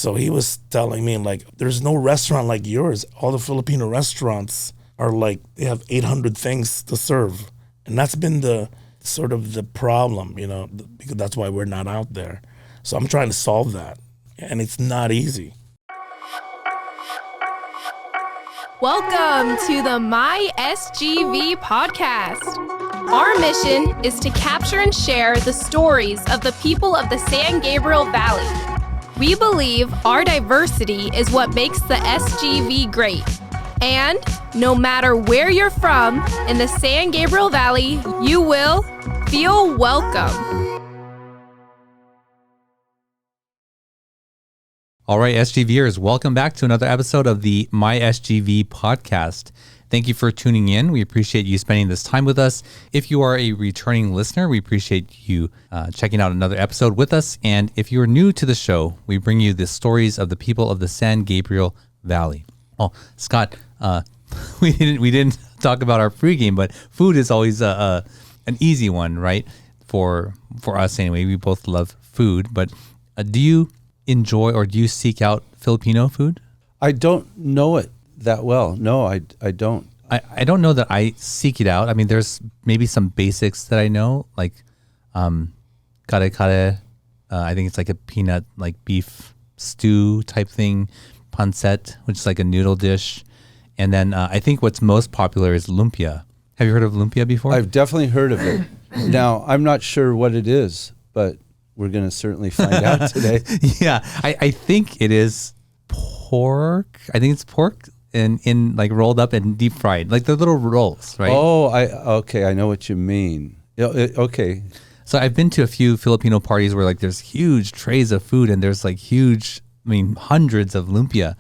So he was telling me, like, there's no restaurant like yours. All the Filipino restaurants are like, they have 800 things to serve. And that's been the sort of the problem, you know, because that's why we're not out there. So I'm trying to solve that. And it's not easy. Welcome to the My SGV podcast. Our mission is to capture and share the stories of the people of the San Gabriel Valley. We believe our diversity is what makes the SGV great. And no matter where you're from in the San Gabriel Valley, you will feel welcome. All right, SGVers, welcome back to another episode of the My SGV podcast. Thank you for tuning in. We appreciate you spending this time with us. If you are a returning listener, we appreciate you checking out another episode with us. And if you are new to the show, we bring you the stories of the people of the San Gabriel Valley. Oh, Scott, we didn't talk about our pregame, but food is always an easy one, right? For us anyway. We both love food, but do you enjoy or do you seek out Filipino food? I don't know it that well. No, I don't. I don't know that I seek it out. I mean, there's maybe some basics that I know, like kare kare. I think it's like a peanut, like beef stew type thing. Pancit, which is like a noodle dish. And then I think what's most popular is lumpia. Have you heard of lumpia before? I've definitely heard of it. Now, I'm not sure what it is, but we're going to certainly find out today. Yeah, I think it is pork. I think it's pork in like rolled up and deep fried, like the little rolls, right? Oh, okay, I know what you mean. Okay. So I've been to a few Filipino parties where like there's huge trays of food and there's like hundreds of lumpia.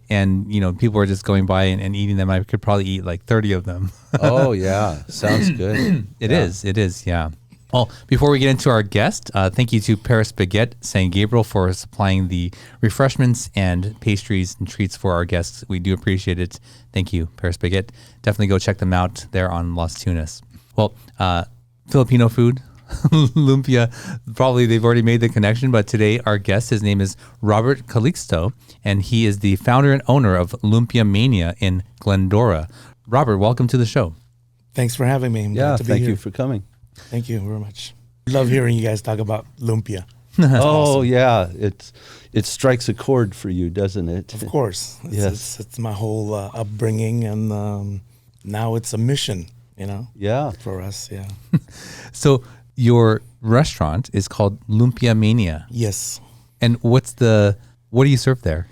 And, you know, people are just going by and eating them. I could probably eat like 30 of them. Oh, yeah. Sounds good. It is, yeah. Well, before we get into our guest, thank you to Paris Baguette San Gabriel for supplying the refreshments and pastries and treats for our guests. We do appreciate it. Thank you, Paris Baguette. Definitely go check them out there on Las Tunas. Well, Filipino food, lumpia, probably they've already made the connection, but today our guest, his name is Robert Calixto, and he is the founder and owner of Lumpia Mania in Glendora. Robert, welcome to the show. Thanks for having me. Thank you for coming. Thank you very much. Love hearing you guys talk about lumpia. Oh, awesome. Yeah. It strikes a chord for you, doesn't it? Of course. It's my whole upbringing, and now it's a mission, you know? Yeah. For us, yeah. So your restaurant is called Lumpia Mania. Yes. And what do you serve there?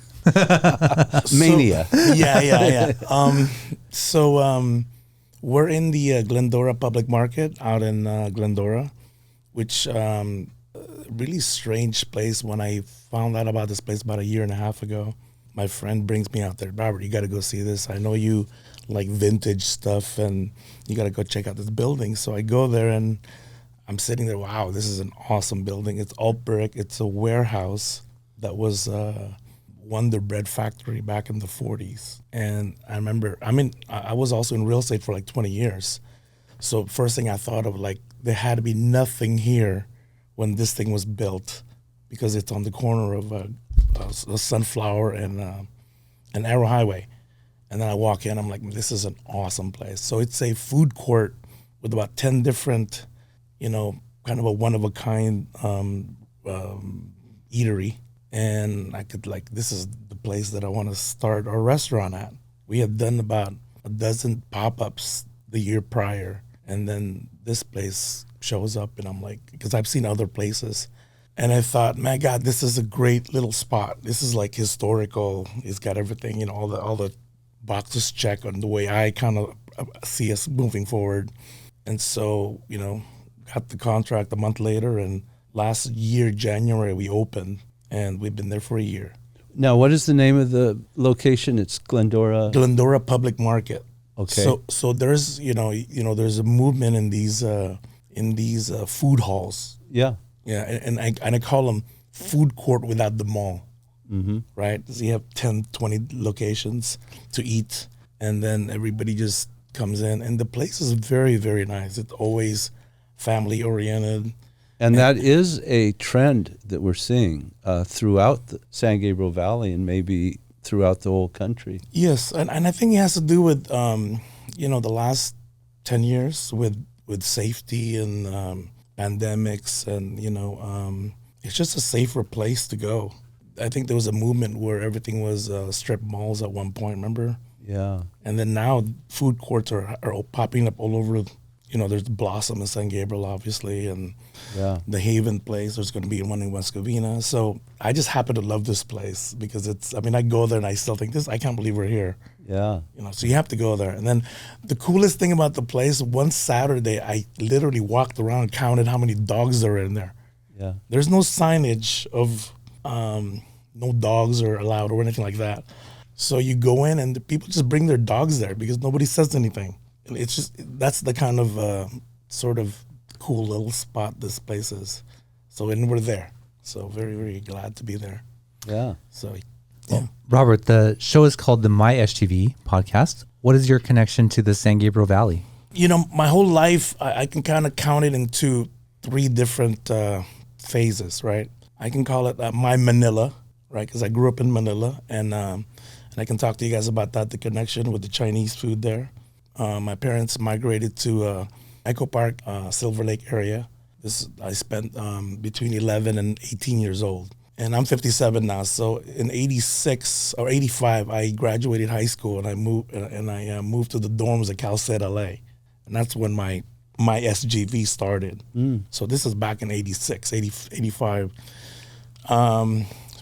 Mania. Yeah. We're in the Glendora Public Market out in Glendora, which really strange place. When I found out about this place about a year and a half ago, my friend brings me out there. Robert, you got to go see this. I know you like vintage stuff, and you got to go check out this building. So I go there, and I'm sitting there. Wow, this is an awesome building. It's all brick. It's a warehouse that was Wonder Bread factory back in the 40s. And I remember, I was also in real estate for like 20 years. So first thing I thought of, like, there had to be nothing here when this thing was built, because it's on the corner of a Sunflower and Arrow Highway. And then I walk in, I'm like, this is an awesome place. So it's a food court with about 10 different, you know, kind of a one-of-a-kind eatery. And I could, like, this is the place that I want to start our restaurant at. We had done about a dozen pop-ups the year prior, and then this place shows up, and I'm like, because I've seen other places, and I thought, my God, this is a great little spot. This is like historical. It's got everything, you know, all the boxes checked on the way I kind of see us moving forward. And so, you know, got the contract a month later, and last year, January, we opened. And we've been there for a year. Now, what is the name of the location? It's Glendora Public Market. Okay. So there's there's a movement in these food halls. Yeah. Yeah, and I call them food court without the mall. Mm-hmm. Right. So you have 10, 20 locations to eat, and then everybody just comes in, and the place is very, very nice. It's always family oriented. And that is a trend that we're seeing throughout the San Gabriel Valley and maybe throughout the whole country. Yes, and I think it has to do with the last 10 years with safety and pandemics, and it's just a safer place to go. I think there was a movement where everything was strip malls at one point. Remember? Yeah. And then now food courts are all popping up all over. There's Blossom in San Gabriel, obviously, and the Haven place. There's going to be one in West Covina. So I just happen to love this place because I go there and I still think I can't believe we're here. Yeah. So you have to go there. And then the coolest thing about the place, one Saturday, I literally walked around and counted how many dogs there are in there. Yeah. There's no signage of no dogs are allowed or anything like that. So you go in and the people just bring their dogs there because nobody says anything. And it's just, that's the kind of sort of cool little spot this place is. So, and we're there. So very, very glad to be there. Yeah. So, yeah. Well, Robert, the show is called the My SGV podcast. What is your connection to the San Gabriel Valley? My whole life, I can kind of count it into 3 different phases, right? I can call it my Manila, right? Because I grew up in Manila, and I can talk to you guys about that, the connection with the Chinese food there. My parents migrated to Echo Park, Silver Lake area. I spent between 11 and 18 years old. And I'm 57 now. So in 86 or 85, I graduated high school and I moved to the dorms at Cal State LA. And that's when my SGV started. So this is back in 86, 85.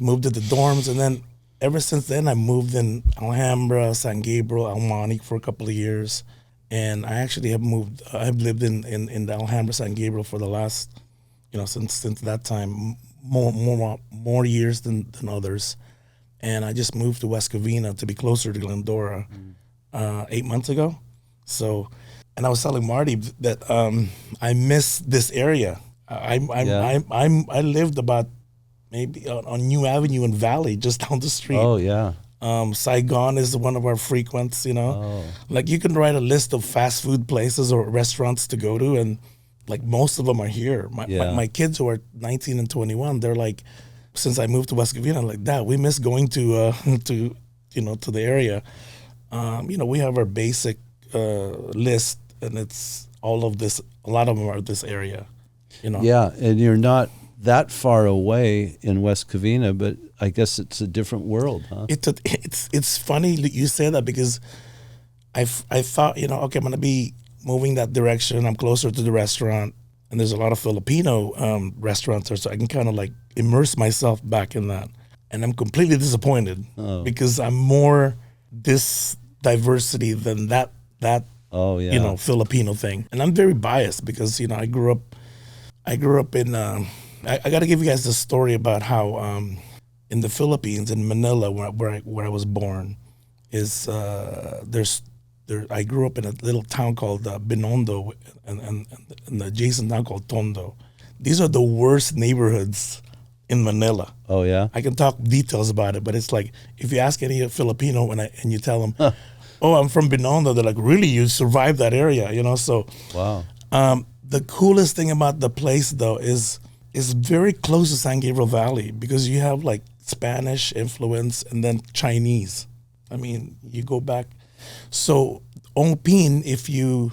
Moved to the dorms, and then ever since then I moved in Alhambra, San Gabriel, El Monte for a couple of years. And I actually have lived in the Alhambra, San Gabriel for the last, since that time, more years than others. And I just moved to West Covina to be closer to Glendora 8 months ago. So, and I was telling Marty that I miss this area. I lived about maybe on New Avenue in Valley, just down the street. Oh, yeah. Saigon is one of our frequents, Like you can write a list of fast food places or restaurants to go to, and like most of them are here. My kids who are 19 and 21, they're like, since I moved to West Covina, I'm like, Dad, we miss going to the area. We have our basic list, and it's all of this. A lot of them are this area, Yeah, and you're not that far away in West Covina, but I guess it's a different world, huh? It's funny that you say that because I thought, okay, I'm going to be moving that direction. I'm closer to the restaurant, and there's a lot of Filipino restaurants there, so I can kind of like immerse myself back in that. And I'm completely disappointed because I'm more this diversity than that Filipino thing. And I'm very biased because, I grew up in I got to give you guys the story about how in the Philippines, in Manila, where I was born, is I grew up in a little town called Binondo and an adjacent town called Tondo. These are the worst neighborhoods in Manila. Oh, yeah? I can talk details about it, but it's like if you ask any Filipino and you tell them, oh, I'm from Binondo, they're like, really? You survived that area, So, wow. The coolest thing about the place, though, is very close to San Gabriel Valley because you have like Spanish influence and then Chinese. I mean, you go back. So Ongpin, if you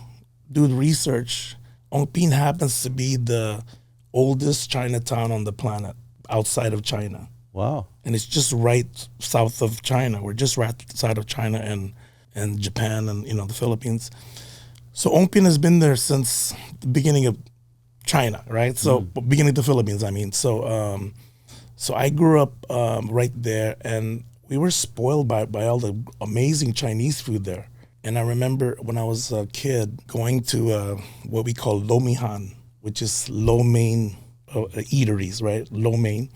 do the research, Ongpin happens to be the oldest Chinatown on the planet outside of China. Wow. And it's just right south of China. We're just right outside of China and Japan and, the Philippines. So Ongpin has been there since the beginning of China, right? So beginning of the Philippines, I mean. So so I grew up right there, and we were spoiled by all the amazing Chinese food there. And I remember when I was a kid going to what we call lo mein, which is lo mein eateries, right? Lo mein.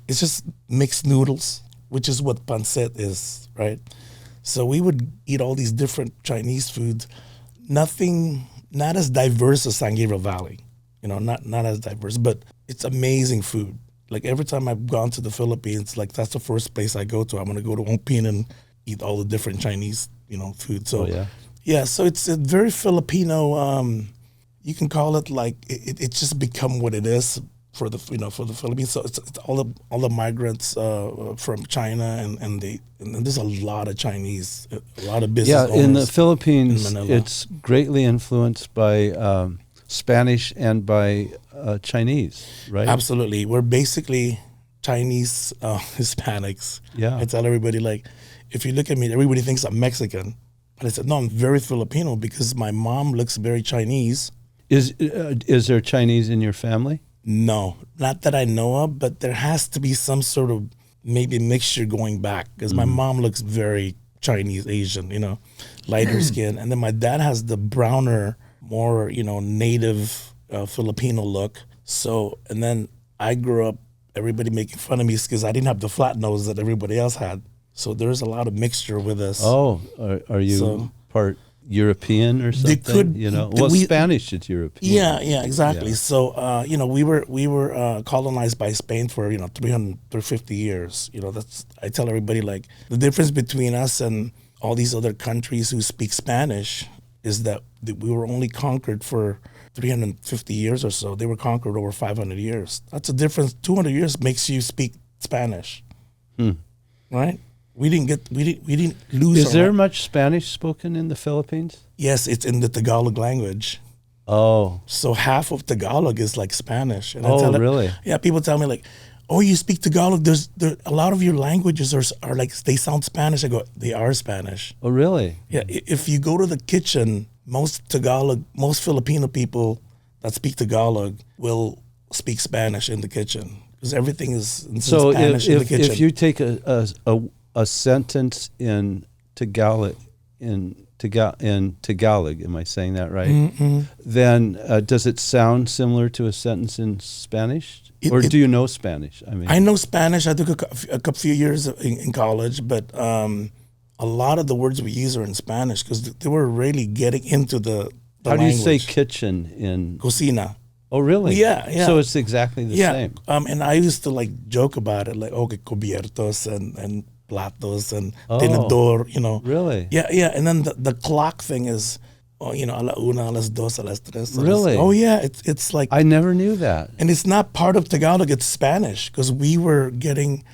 It's just mixed noodles, which is what pancit is, right? So we would eat all these different Chinese foods. Not as diverse as San Gabriel Valley. Not as diverse, but it's amazing food. Like every time I've gone to the Philippines, like that's the first place I go to. I'm gonna go to Ongpin and eat all the different Chinese, food. So yeah. So it's a very Filipino. you can call it like it's just become what it is for the for the Philippines. So it's all the migrants from China and there's a lot of Chinese, a lot of business owners in the Philippines, in Manila. it's greatly influenced by Spanish and by Chinese, right? Absolutely. We're basically Chinese Hispanics. Yeah. I tell everybody, like, if you look at me, everybody thinks I'm Mexican. But I said, no, I'm very Filipino because my mom looks very Chinese. Is there Chinese in your family? No, not that I know of, but there has to be some sort of maybe mixture going back because my mom looks very Chinese, Asian, lighter skin. And then my dad has the browner, more, native Filipino look. So, and then I grew up, everybody making fun of me because I didn't have the flat nose that everybody else had. So there's a lot of mixture with us. Oh, are you part European or something? Spanish is European. Yeah, exactly. Yeah. So, we were colonized by Spain for 350 years. I tell everybody, like, the difference between us and all these other countries who speak Spanish is that we were only conquered for 350 years or so. They were conquered over 500 years. That's a difference. 200 years makes you speak Spanish, right? We didn't lose. Is there much Spanish spoken in the Philippines? Yes, it's in the Tagalog language. Oh. So half of Tagalog is like Spanish. And Really? Yeah, people tell me like, oh, you speak Tagalog. There a lot of your languages are like, they sound Spanish. I go, they are Spanish. Oh, really? Yeah, if you go to the kitchen, most Filipino people that speak Tagalog will speak Spanish in the kitchen because everything is in Spanish in the kitchen. If you take a sentence in Tagalog, am I saying that right? Mm-hmm. Then does it sound similar to a sentence in Spanish? Or do you know Spanish? I know Spanish. I took a few years in college, but a lot of the words we use are in Spanish because they were really getting into the How language. do you say kitchen in? Cocina. Oh, really? Yeah. So it's exactly the same. And I used to like joke about it, like, okay, cubiertos and platos and tenedor, Really? Yeah. And then the clock thing is, a la una, a las dos, a las tres. Really? Oh, yeah. It's like. I never knew that. And it's not part of Tagalog, it's Spanish because we were getting.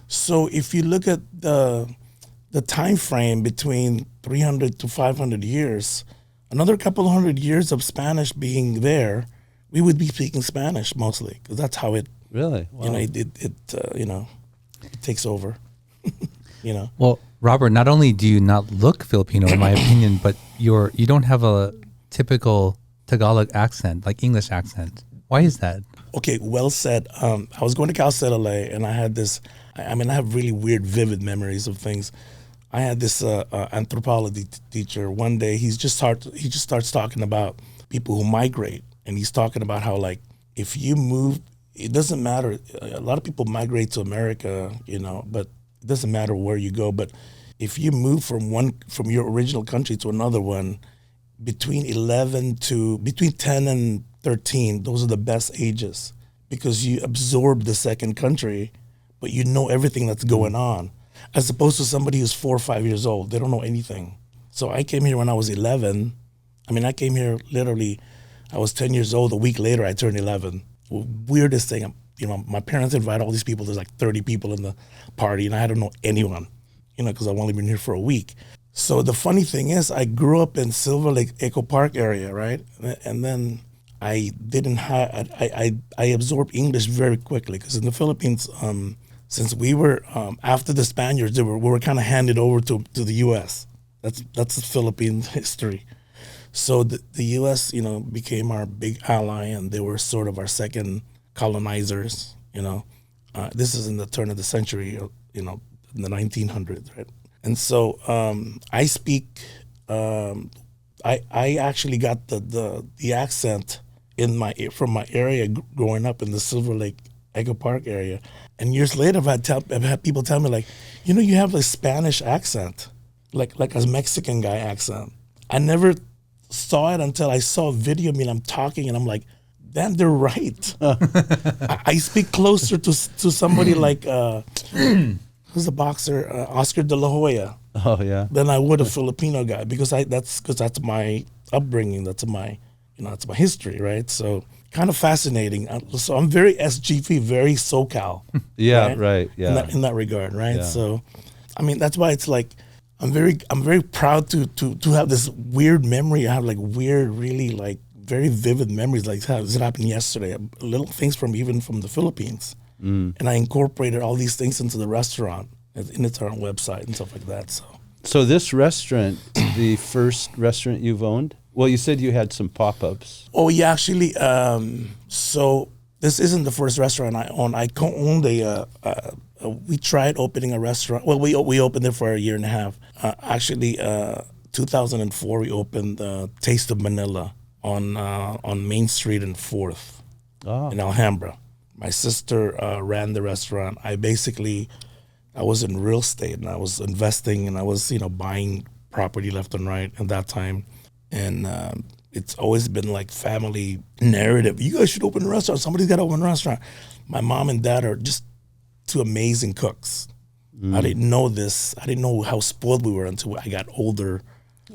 So if you look at the time frame between 300 to 500 years, another couple of hundred years of Spanish being there, we would be speaking Spanish mostly because that's how it. Really? Wow. It takes over. Well, Robert, not only do you not look Filipino, in my opinion, but you don't have a typical Tagalog accent, like English accent. Why is that? Okay, well said. I was going to Cal State LA, and I had this. I have really weird, vivid memories of things. I had this anthropology teacher. One day, he just starts talking about people who migrate, and he's talking about how, like, if you move, it doesn't matter. A lot of people migrate to America, but it doesn't matter where you go. But if you move from your original country to another one, between 10 and 13, those are the best ages because you absorb the second country, but you know everything that's going on, as opposed to somebody who's 4 or 5 years old. They don't know anything. So I came here when I was 11. I came here literally, I was 10 years old. A week later, I turned 11. Weirdest thing, my parents invited all these people. There's like 30 people in the party, and I don't know anyone, because I've only been here for a week. So the funny thing is, I grew up in Silver Lake Echo Park area, right? And then I absorbed English very quickly because in the Philippines, since we were after the Spaniards, we were kind of handed over to the U.S. That's the Philippine history. So the U.S. became our big ally, and they were sort of our second colonizers. This is in the turn of the century, in the 1900s, right? And so I speak. I actually got the accent from my area growing up in the Silver Lake Echo Park area. And years later, I've had people tell me, like, you have a Spanish accent, like a Mexican guy accent. I never saw it until I saw a video of me and I'm talking and I'm like, damn, they're right. I speak closer to somebody like, who's the boxer, Oscar de la Hoya. Oh, yeah. Than I would a Filipino guy because that's my upbringing. That's my, it's my history, right? So kind of fascinating. So I'm very SGV, very SoCal. Yeah, right. In Yeah. that regard, right? Yeah. So, I mean, that's why it's like I'm very proud to have this weird memory. I have like weird, really like very vivid memories. Like how this happened yesterday. Little things from the Philippines, and I incorporated all these things into the restaurant, and it's our own website and stuff like that. So this restaurant, the first restaurant you've owned? Well, you said you had some pop-ups. Oh, yeah, actually, so this isn't the first restaurant I own. I co-owned we tried opening a restaurant. Well, we opened it for a year and a half. Actually, 2004, we opened Taste of Manila on Main Street and 4th in Alhambra. My sister ran the restaurant. I was in real estate, and I was investing, and I was, buying property left and right at that time. And it's always been like family narrative. You guys should open a restaurant. Somebody's got to open a restaurant. My mom and dad are just two amazing cooks. I didn't know this. I didn't know how spoiled we were until I got older.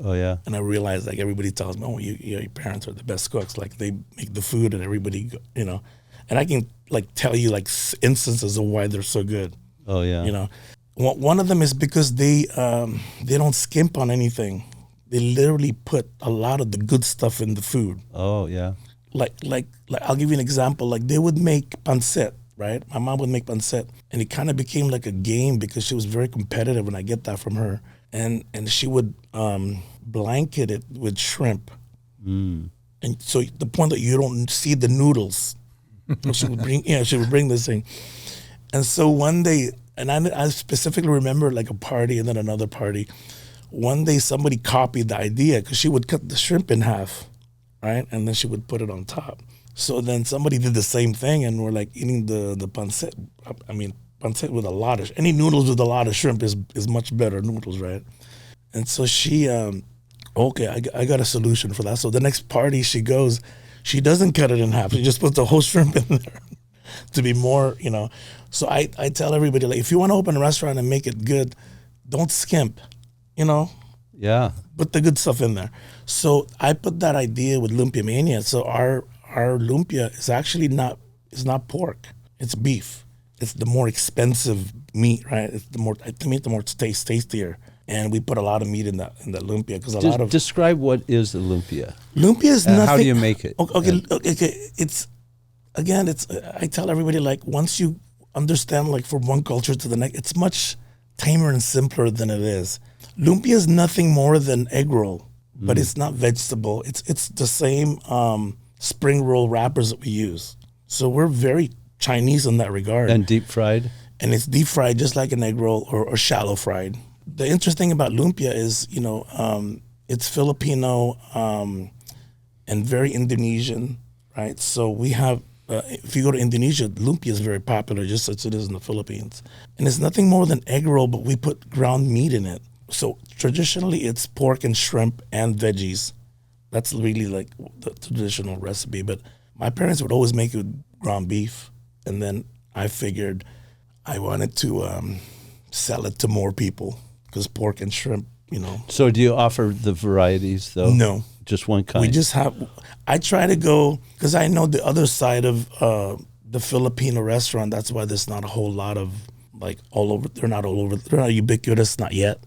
Oh, yeah. And I realized, like, everybody tells me, your parents are the best cooks. Like, they make the food and everybody, And I can, like, tell you, like, instances of why they're so good. Oh, yeah. One of them is because they don't skimp on anything. They literally put a lot of the good stuff in the food. Oh, yeah. Like I'll give you an example. Like, they would make pancit, right? My mom would make pancit, and it kind of became like a game because she was very competitive, and I get that from her. And she would blanket it with shrimp. And so the point that you don't see the noodles. she would bring this thing. And so one day, and I specifically remember like a party and then another party. One day somebody copied the idea because she would cut the shrimp in half, right? And then she would put it on top. So then somebody did the same thing, and we're like eating the pancit. I mean, pancit with any noodles with a lot of shrimp is much better noodles, right? And so she, I got a solution for that. So the next party she goes, she doesn't cut it in half. She just puts the whole shrimp in there to be more, So I tell everybody, like, if you want to open a restaurant and make it good, don't skimp. Yeah. Put the good stuff in there. So I put that idea with Lumpia Mania. So our lumpia is actually not pork. It's beef. It's the more expensive meat, right? It's the more tastier. And we put a lot of meat in that lumpia because describe what is a lumpia. Lumpia is nothing. How do you make it? Okay. It's I tell everybody, like, once you understand, like, from one culture to the next, it's much tamer and simpler than it is. Lumpia is nothing more than egg roll, but it's not vegetable. It's the same spring roll wrappers that we use. So we're very Chinese in that regard. And deep fried? And it's deep fried just like an egg roll or shallow fried. The interesting about lumpia is, it's Filipino and very Indonesian, right? So we have, if you go to Indonesia, lumpia is very popular, just as it is in the Philippines. And it's nothing more than egg roll, but we put ground meat in it. So traditionally, it's pork and shrimp and veggies. That's really like the traditional recipe. But my parents would always make it with ground beef. And then I figured I wanted to sell it to more people because pork and shrimp, So do you offer the varieties, though? No. Just one kind? We just have, I try to go, because I know the other side of the Filipino restaurant. That's why there's not a whole lot of, like, all over. They're not all over. They're not ubiquitous, not yet,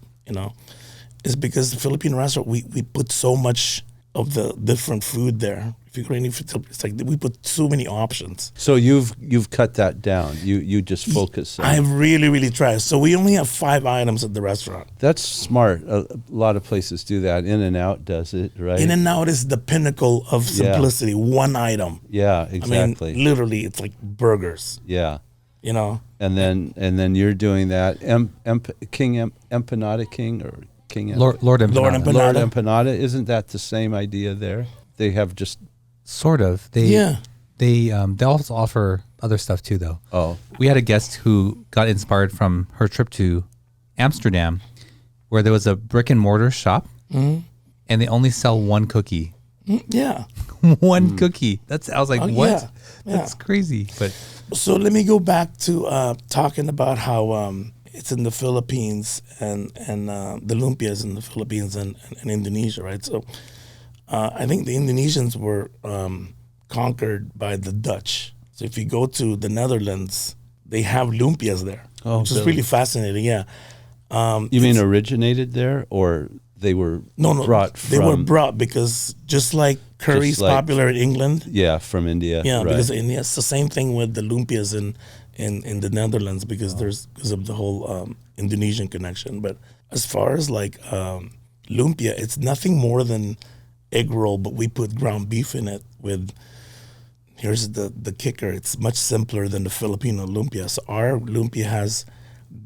It's because the Filipino restaurant, we put so much of the different food there. If you go to any, it's like we put so many options. So you've cut that down. You just focus. I really, really try. So we only have 5 items at the restaurant. That's smart. A lot of places do that. In-N-Out does it, right? In-N-Out is the pinnacle of simplicity. Yeah. One item. Yeah, exactly. I mean, literally, it's like burgers. Yeah. And then you're doing that. King Empanada King or King Lord Empanada. Lord Empanada. Isn't that the same idea there? They have just sort of. They also offer other stuff too, though. Oh, we had a guest who got inspired from her trip to Amsterdam, where there was a brick and mortar shop, and they only sell one cookie. Yeah, one cookie. I was like, what? Yeah. That's crazy. But so let me go back to talking about how it's in the Philippines and the lumpia is in the Philippines and Indonesia, right? So I think the Indonesians were conquered by the Dutch. So if you go to the Netherlands, they have lumpias there, which is really fascinating. Yeah. You mean originated there, or they were brought from? They were brought because just like curry's popular in England. Yeah, from India. Yeah, right. because in India, it's the same thing with the lumpias in the Netherlands because because of the whole Indonesian connection. But as far as like lumpia, it's nothing more than egg roll, but we put ground beef in it with. Here's the kicker. It's much simpler than the Filipino lumpia. So our lumpia has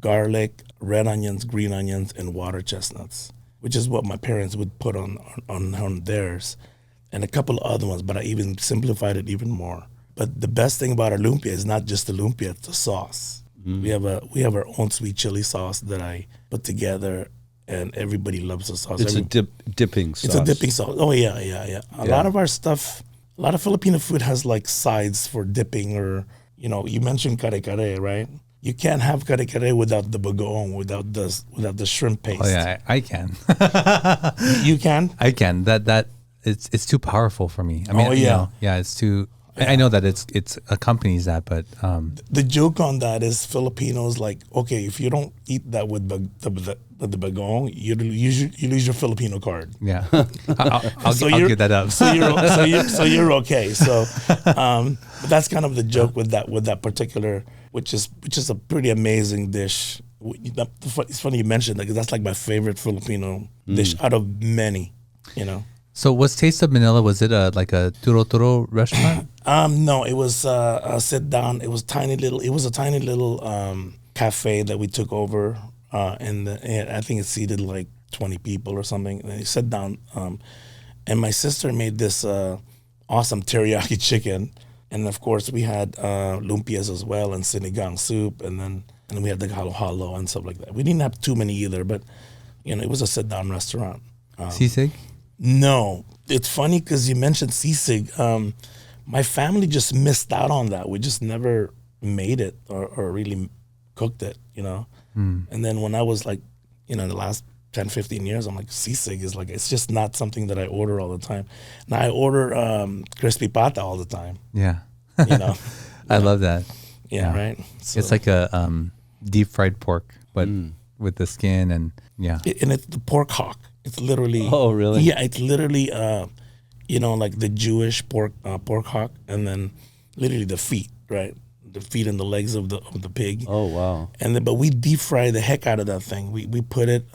garlic, red onions, green onions, and water chestnuts, which is what my parents would put on theirs, and a couple of other ones, but I even simplified it even more. But the best thing about our lumpia is not just the lumpia, it's the sauce. We have our own sweet chili sauce that I put together, and everybody loves the sauce. It's a dipping sauce. It's a dipping sauce. Oh, yeah. A lot of our stuff, a lot of Filipino food has like sides for dipping, or, you mentioned kare-kare, right? You can't have kare-kare without the bagoong, without the shrimp paste. Oh yeah, I can. You can? I can. That it's too powerful for me. I mean, it's too. I know that it's accompanies that, but the joke on that is Filipinos like, okay, if you don't eat that with the bagoong, you lose your Filipino card. Yeah, I'll give that up. so you're okay. So, but that's kind of the joke with that particular, which is a pretty amazing dish. It's funny you mentioned that because that's like my favorite Filipino dish out of many. So was Taste of Manila, was it like a turo restaurant? No, it was a sit down. It was a tiny little cafe that we took over, and I think it seated like 20 people or something. And you sit down, and my sister made this awesome teriyaki chicken, and of course we had lumpias as well, and sinigang soup, and we had the halo-halo and stuff like that. We didn't have too many either, but it was a sit down restaurant. Sisig? No, it's funny because you mentioned sisig. My family just missed out on that. We just never made it or really cooked it, And then when I was like, the last 10, 15 years, I'm like, sisig is like, it's just not something that I order all the time. Now I order crispy pata all the time. Yeah. I love that. Yeah, right? So, it's like a deep fried pork, but with the skin and and it's the pork hock. It's literally. Oh, really? Yeah, it's literally, like the Jewish pork hock, and then literally the feet, right? The feet and the legs of the pig. Oh, wow! But we deep fry the heck out of that thing. We put it.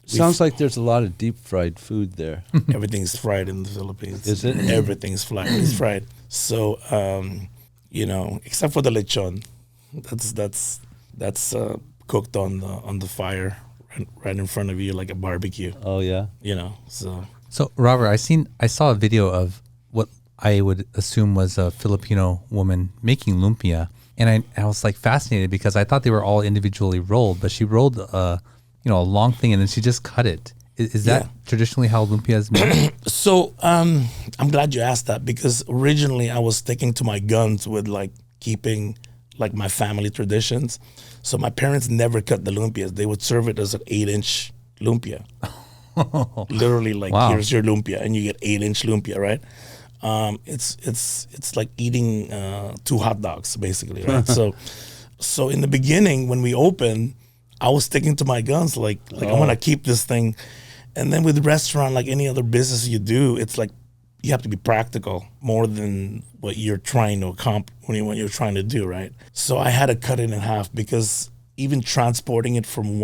Sounds like there's a lot of deep fried food there. Everything's fried in the Philippines. Is it? Everything's fried. It's fried. So except for the lechon, that's cooked on the fire. Right in front of you, like a barbecue. Oh yeah. So Robert, I saw a video of what I would assume was a Filipino woman making lumpia, and I was like fascinated because I thought they were all individually rolled, but she rolled a long thing and then she just cut it. Is that traditionally how lumpia is made? So I'm glad you asked that because originally I was sticking to my guns with like keeping like my family traditions. So my parents never cut the lumpias. They would serve it as an 8-inch lumpia. Literally, like, here's your lumpia, and you get 8-inch lumpia, right? It's like eating 2 hot dogs, basically, right? So in the beginning, when we opened, I was sticking to my guns, like I'm gonna keep this thing. And then with the restaurant, like any other business you do, it's like you have to be practical more than what you're trying to accomplish, what you're trying to do, right? So I had to cut it in half because even transporting it from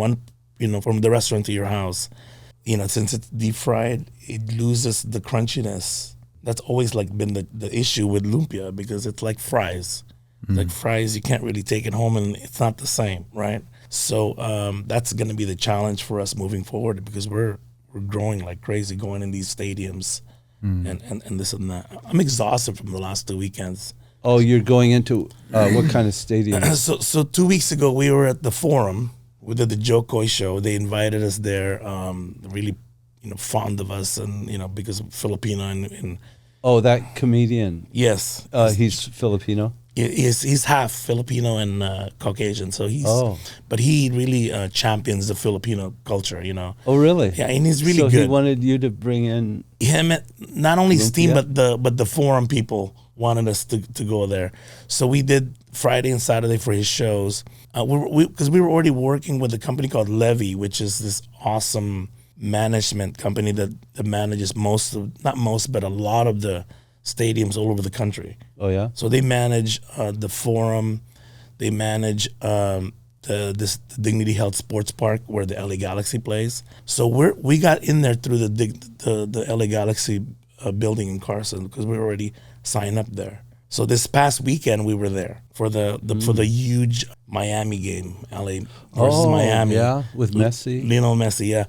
from the restaurant to your house, since it's deep fried, it loses the crunchiness. That's always like been the issue with lumpia because it's like fries. Like fries, you can't really take it home and it's not the same, right? So that's going to be the challenge for us moving forward because we're growing like crazy, going in these stadiums. And this and that. I'm exhausted from the last 2 weekends. Oh, you're going into what kind of stadium? So 2 weeks ago, we were at the Forum. We did the Joe Coy show. They invited us there, really, fond of us and, because of Filipino and Oh, that comedian. Yes. He's Filipino? He's half Filipino and Caucasian, so but he really champions the Filipino culture, Oh, really? Yeah, and he's really so good. He wanted you to bring in him, not only Steam, Lumpia? but the forum people wanted us to go there. So we did Friday and Saturday for his shows. Because we were already working with a company called Levy, which is this awesome management company that manages but a lot of the stadiums all over the country. Oh, yeah? So they manage the Forum, they manage the Dignity Health Sports Park where the LA Galaxy plays. So we got in there through the LA Galaxy building in Carson because we were already signed up there. So this past weekend we were there for the huge Miami game, LA versus Miami. Yeah, with Messi. Lionel Messi, yeah.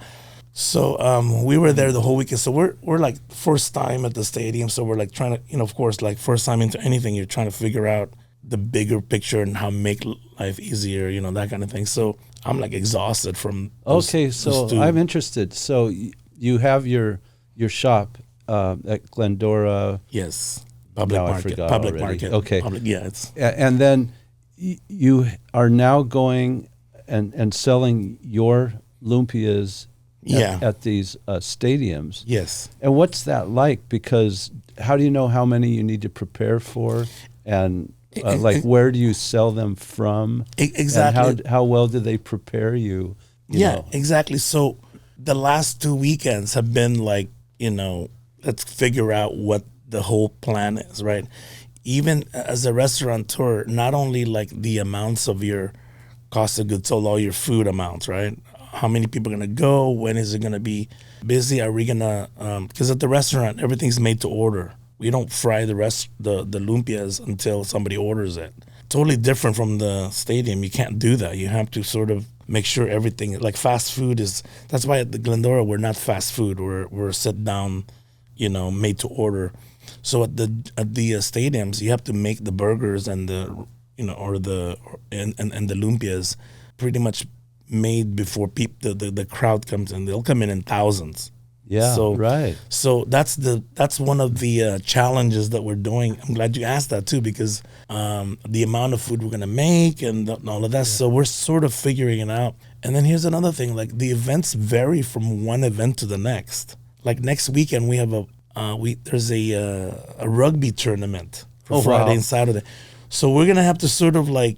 So we were there the whole weekend. So we're like first time at the stadium. So we're like trying to, of course, like first time into anything, you're trying to figure out the bigger picture and how make life easier, that kind of thing. So I'm like exhausted from. So I'm interested. So you have your shop at Glendora. Yes, public market. Public market. Okay. It's. And then you are now going and selling your lumpias. At these stadiums. Yes. And what's that like? Because how do you know how many you need to prepare for? And where do you sell them from? Exactly. And how well do they prepare you? You know? Exactly. So the last 2 weekends have been like, let's figure out what the whole plan is, right? Even as a restaurateur, not only like the amounts of your cost of goods sold, all your food amounts, right? How many people are going to go? When is it going to be busy? Are we going to, because at the restaurant, everything's made to order. We don't fry the lumpias until somebody orders it. Totally different from the stadium. You can't do that. You have to sort of make sure everything, like fast food that's why at the Glendora, we're not fast food. We're sit down, made to order. So at the stadiums, you have to make the burgers and the lumpias pretty much made before the crowd comes in. They'll come in thousands. Yeah, right. So that's one of the challenges that we're doing. I'm glad you asked that too, because the amount of food we're gonna make and all of that. Yeah. So we're sort of figuring it out. And then here's another thing: like the events vary from one event to the next. Like next weekend we have there's a rugby tournament for Friday and Saturday. So we're gonna have to sort of like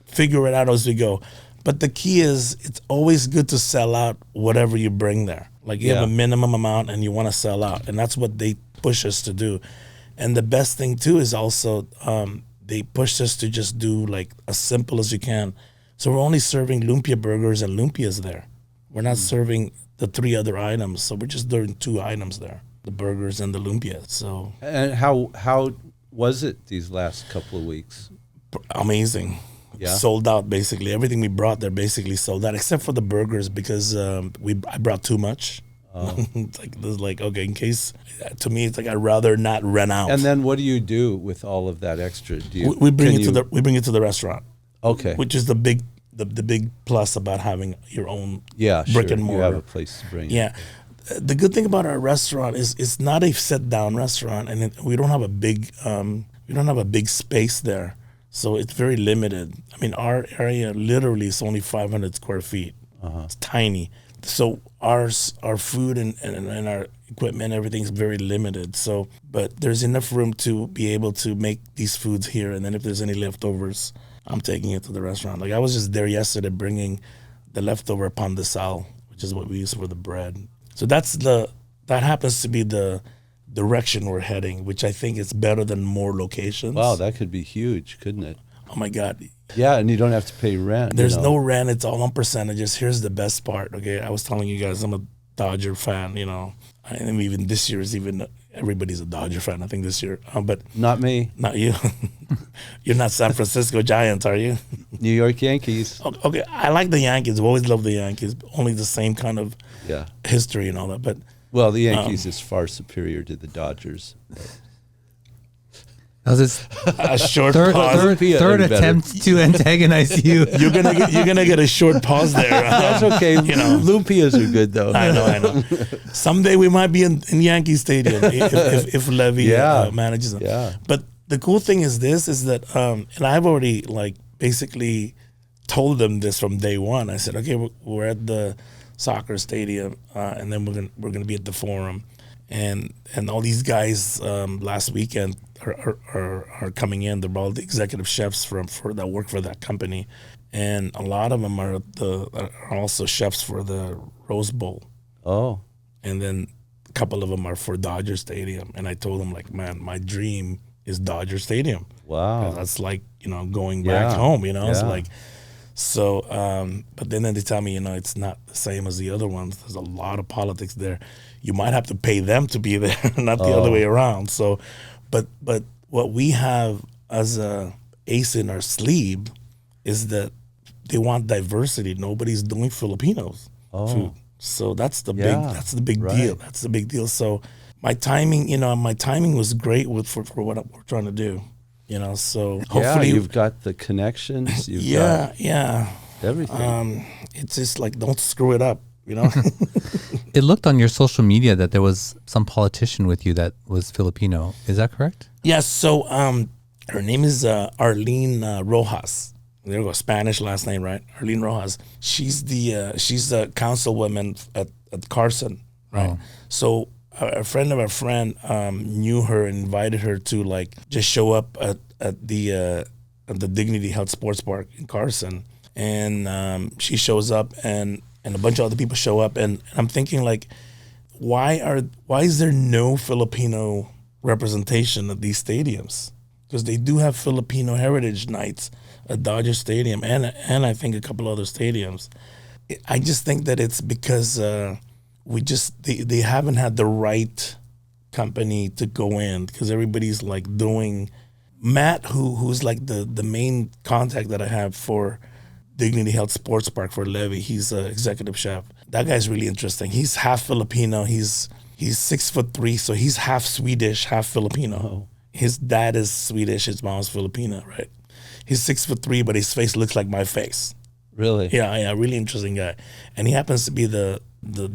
figure it out as we go. But the key is it's always good to sell out whatever you bring there. Like you have a minimum amount and you want to sell out. And that's what they push us to do. And the best thing too is also they push us to just do like as simple as you can. So we're only serving lumpia burgers and lumpias there. We're not serving the 3 other items. So we're just doing 2 items there, the burgers and the lumpia. So. And how was it these last couple of weeks? Amazing. Yeah. Sold out basically. Everything we brought there basically sold out, except for the burgers because I brought too much. It's like okay, in case to me it's like I'd rather not run out. And then what do you do with all of that extra? We bring it to the restaurant. Okay. Which is the big plus about having your own brick and mortar. You have a place to bring it. Yeah. The good thing about our restaurant is it's not a sit down restaurant, and we don't have a big space there. So it's very limited. I mean, our area literally is only 500 square feet. It's tiny. So our food and our equipment, everything's very limited. So, but there's enough room to be able to make these foods here. And then if there's any leftovers, I'm taking it to the restaurant. Like I was just there yesterday bringing the leftover pan de sal, which is what we use for the bread. So that happens to be the direction we're heading, which I think is better than more locations. Wow, that could be huge, couldn't it? Oh my God. Yeah, and you don't have to pay rent. There's no rent. It's all on percentages. Here's the best part. Okay, I was telling you guys I'm a Dodger fan. And even this year is everybody's a Dodger fan. I think this year, but not me. Not you. You're not San Francisco Giants, are you? New York Yankees. Okay, I like the Yankees. I've always loved the Yankees. Only the same kind of history and all that, but. Well, the Yankees is far superior to the Dodgers. That was a short pause. Third attempt to antagonize you. You're gonna get a short pause there. That's okay. Lumpias are good though. I know. Someday we might be in Yankee Stadium if Levy manages them. Yeah. But the cool thing is that and I've already like basically told them this from day one. I said, okay, we're at the soccer stadium, and then we're gonna be at the Forum, and all these guys last weekend are coming in. They're all the executive chefs that work for that company, and a lot of them are also chefs for the Rose Bowl. Oh, And then a couple of them are for Dodger Stadium. And I told them, like, man, my dream is Dodger Stadium. wow. That's like, going back home, It's Yeah. like, so, but then they tell me, it's not the same as the other ones. There's a lot of politics there. You might have to pay them to be there, not the other way around. So, but what we have as a ace in our sleeve is that they want diversity. Nobody's doing Filipinos food. So that's the big Yeah, deal. right. That's the big deal. So my timing was great for what we're trying to do. So hopefully you've got the connections. You've yeah. got everything. It's just like, don't screw it up. It looked on your social media that there was some politician with you that was Filipino. Is that correct? Yeah. So her name is Arlene Rojas. There you go, Spanish last name, right? Arlene Rojas. She's the councilwoman at Carson, right? Oh. So a friend of a friend knew her and invited her to like just show up at the Dignity Health Sports Park in Carson, and she shows up and a bunch of other people show up, and I'm thinking like, why is there no Filipino representation at these stadiums? Because they do have Filipino Heritage Nights at Dodger Stadium and I think a couple other stadiums. I just think that it's because they haven't had the right company to go in, because everybody's like doing. Matt, who's like the main contact that I have for Dignity Health Sports Park for Levy, he's an executive chef. That guy's really interesting. He's half Filipino. He's 6'3", so he's half Swedish, half Filipino. Oh. His dad is Swedish, his mom's Filipino, right? He's 6'3", but his face looks like my face. Really? Yeah, really interesting guy, and he happens to be the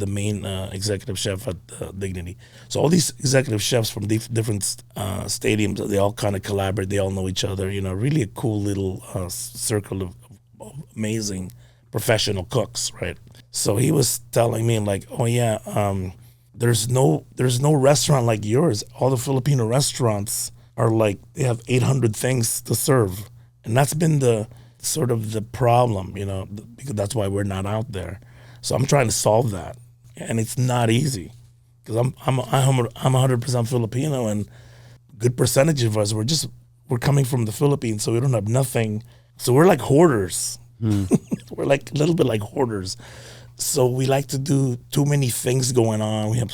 main executive chef at Dignity. So all these executive chefs from different stadiums, they all kind of collaborate. They all know each other. Really a cool little circle of amazing professional cooks, right? So he was telling me like, oh yeah, there's no restaurant like yours. All the Filipino restaurants are like, they have 800 things to serve, and that's been the sort of the problem, because that's why we're not out there. So I'm trying to solve that, and it's not easy, because I'm 100% Filipino, and a good percentage of us we're coming from the Philippines, so we don't have nothing. So we're like hoarders. We're like a little bit like hoarders. So we like to do too many things going on. We have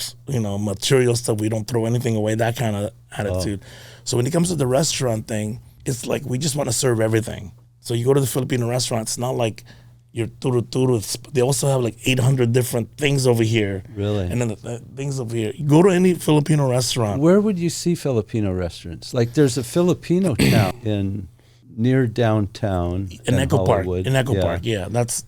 material stuff. We don't throw anything away. That kind of attitude. So when it comes to the restaurant thing, it's like we just want to serve everything. So you go to the Filipino restaurant, it's not like your turo. They also have like 800 different things over here. Really? And then the things over here. You go to any Filipino restaurant. Where would you see Filipino restaurants? Like there's a Filipino town near downtown In Echo Hollywood. Park. In Echo Park, yeah. That's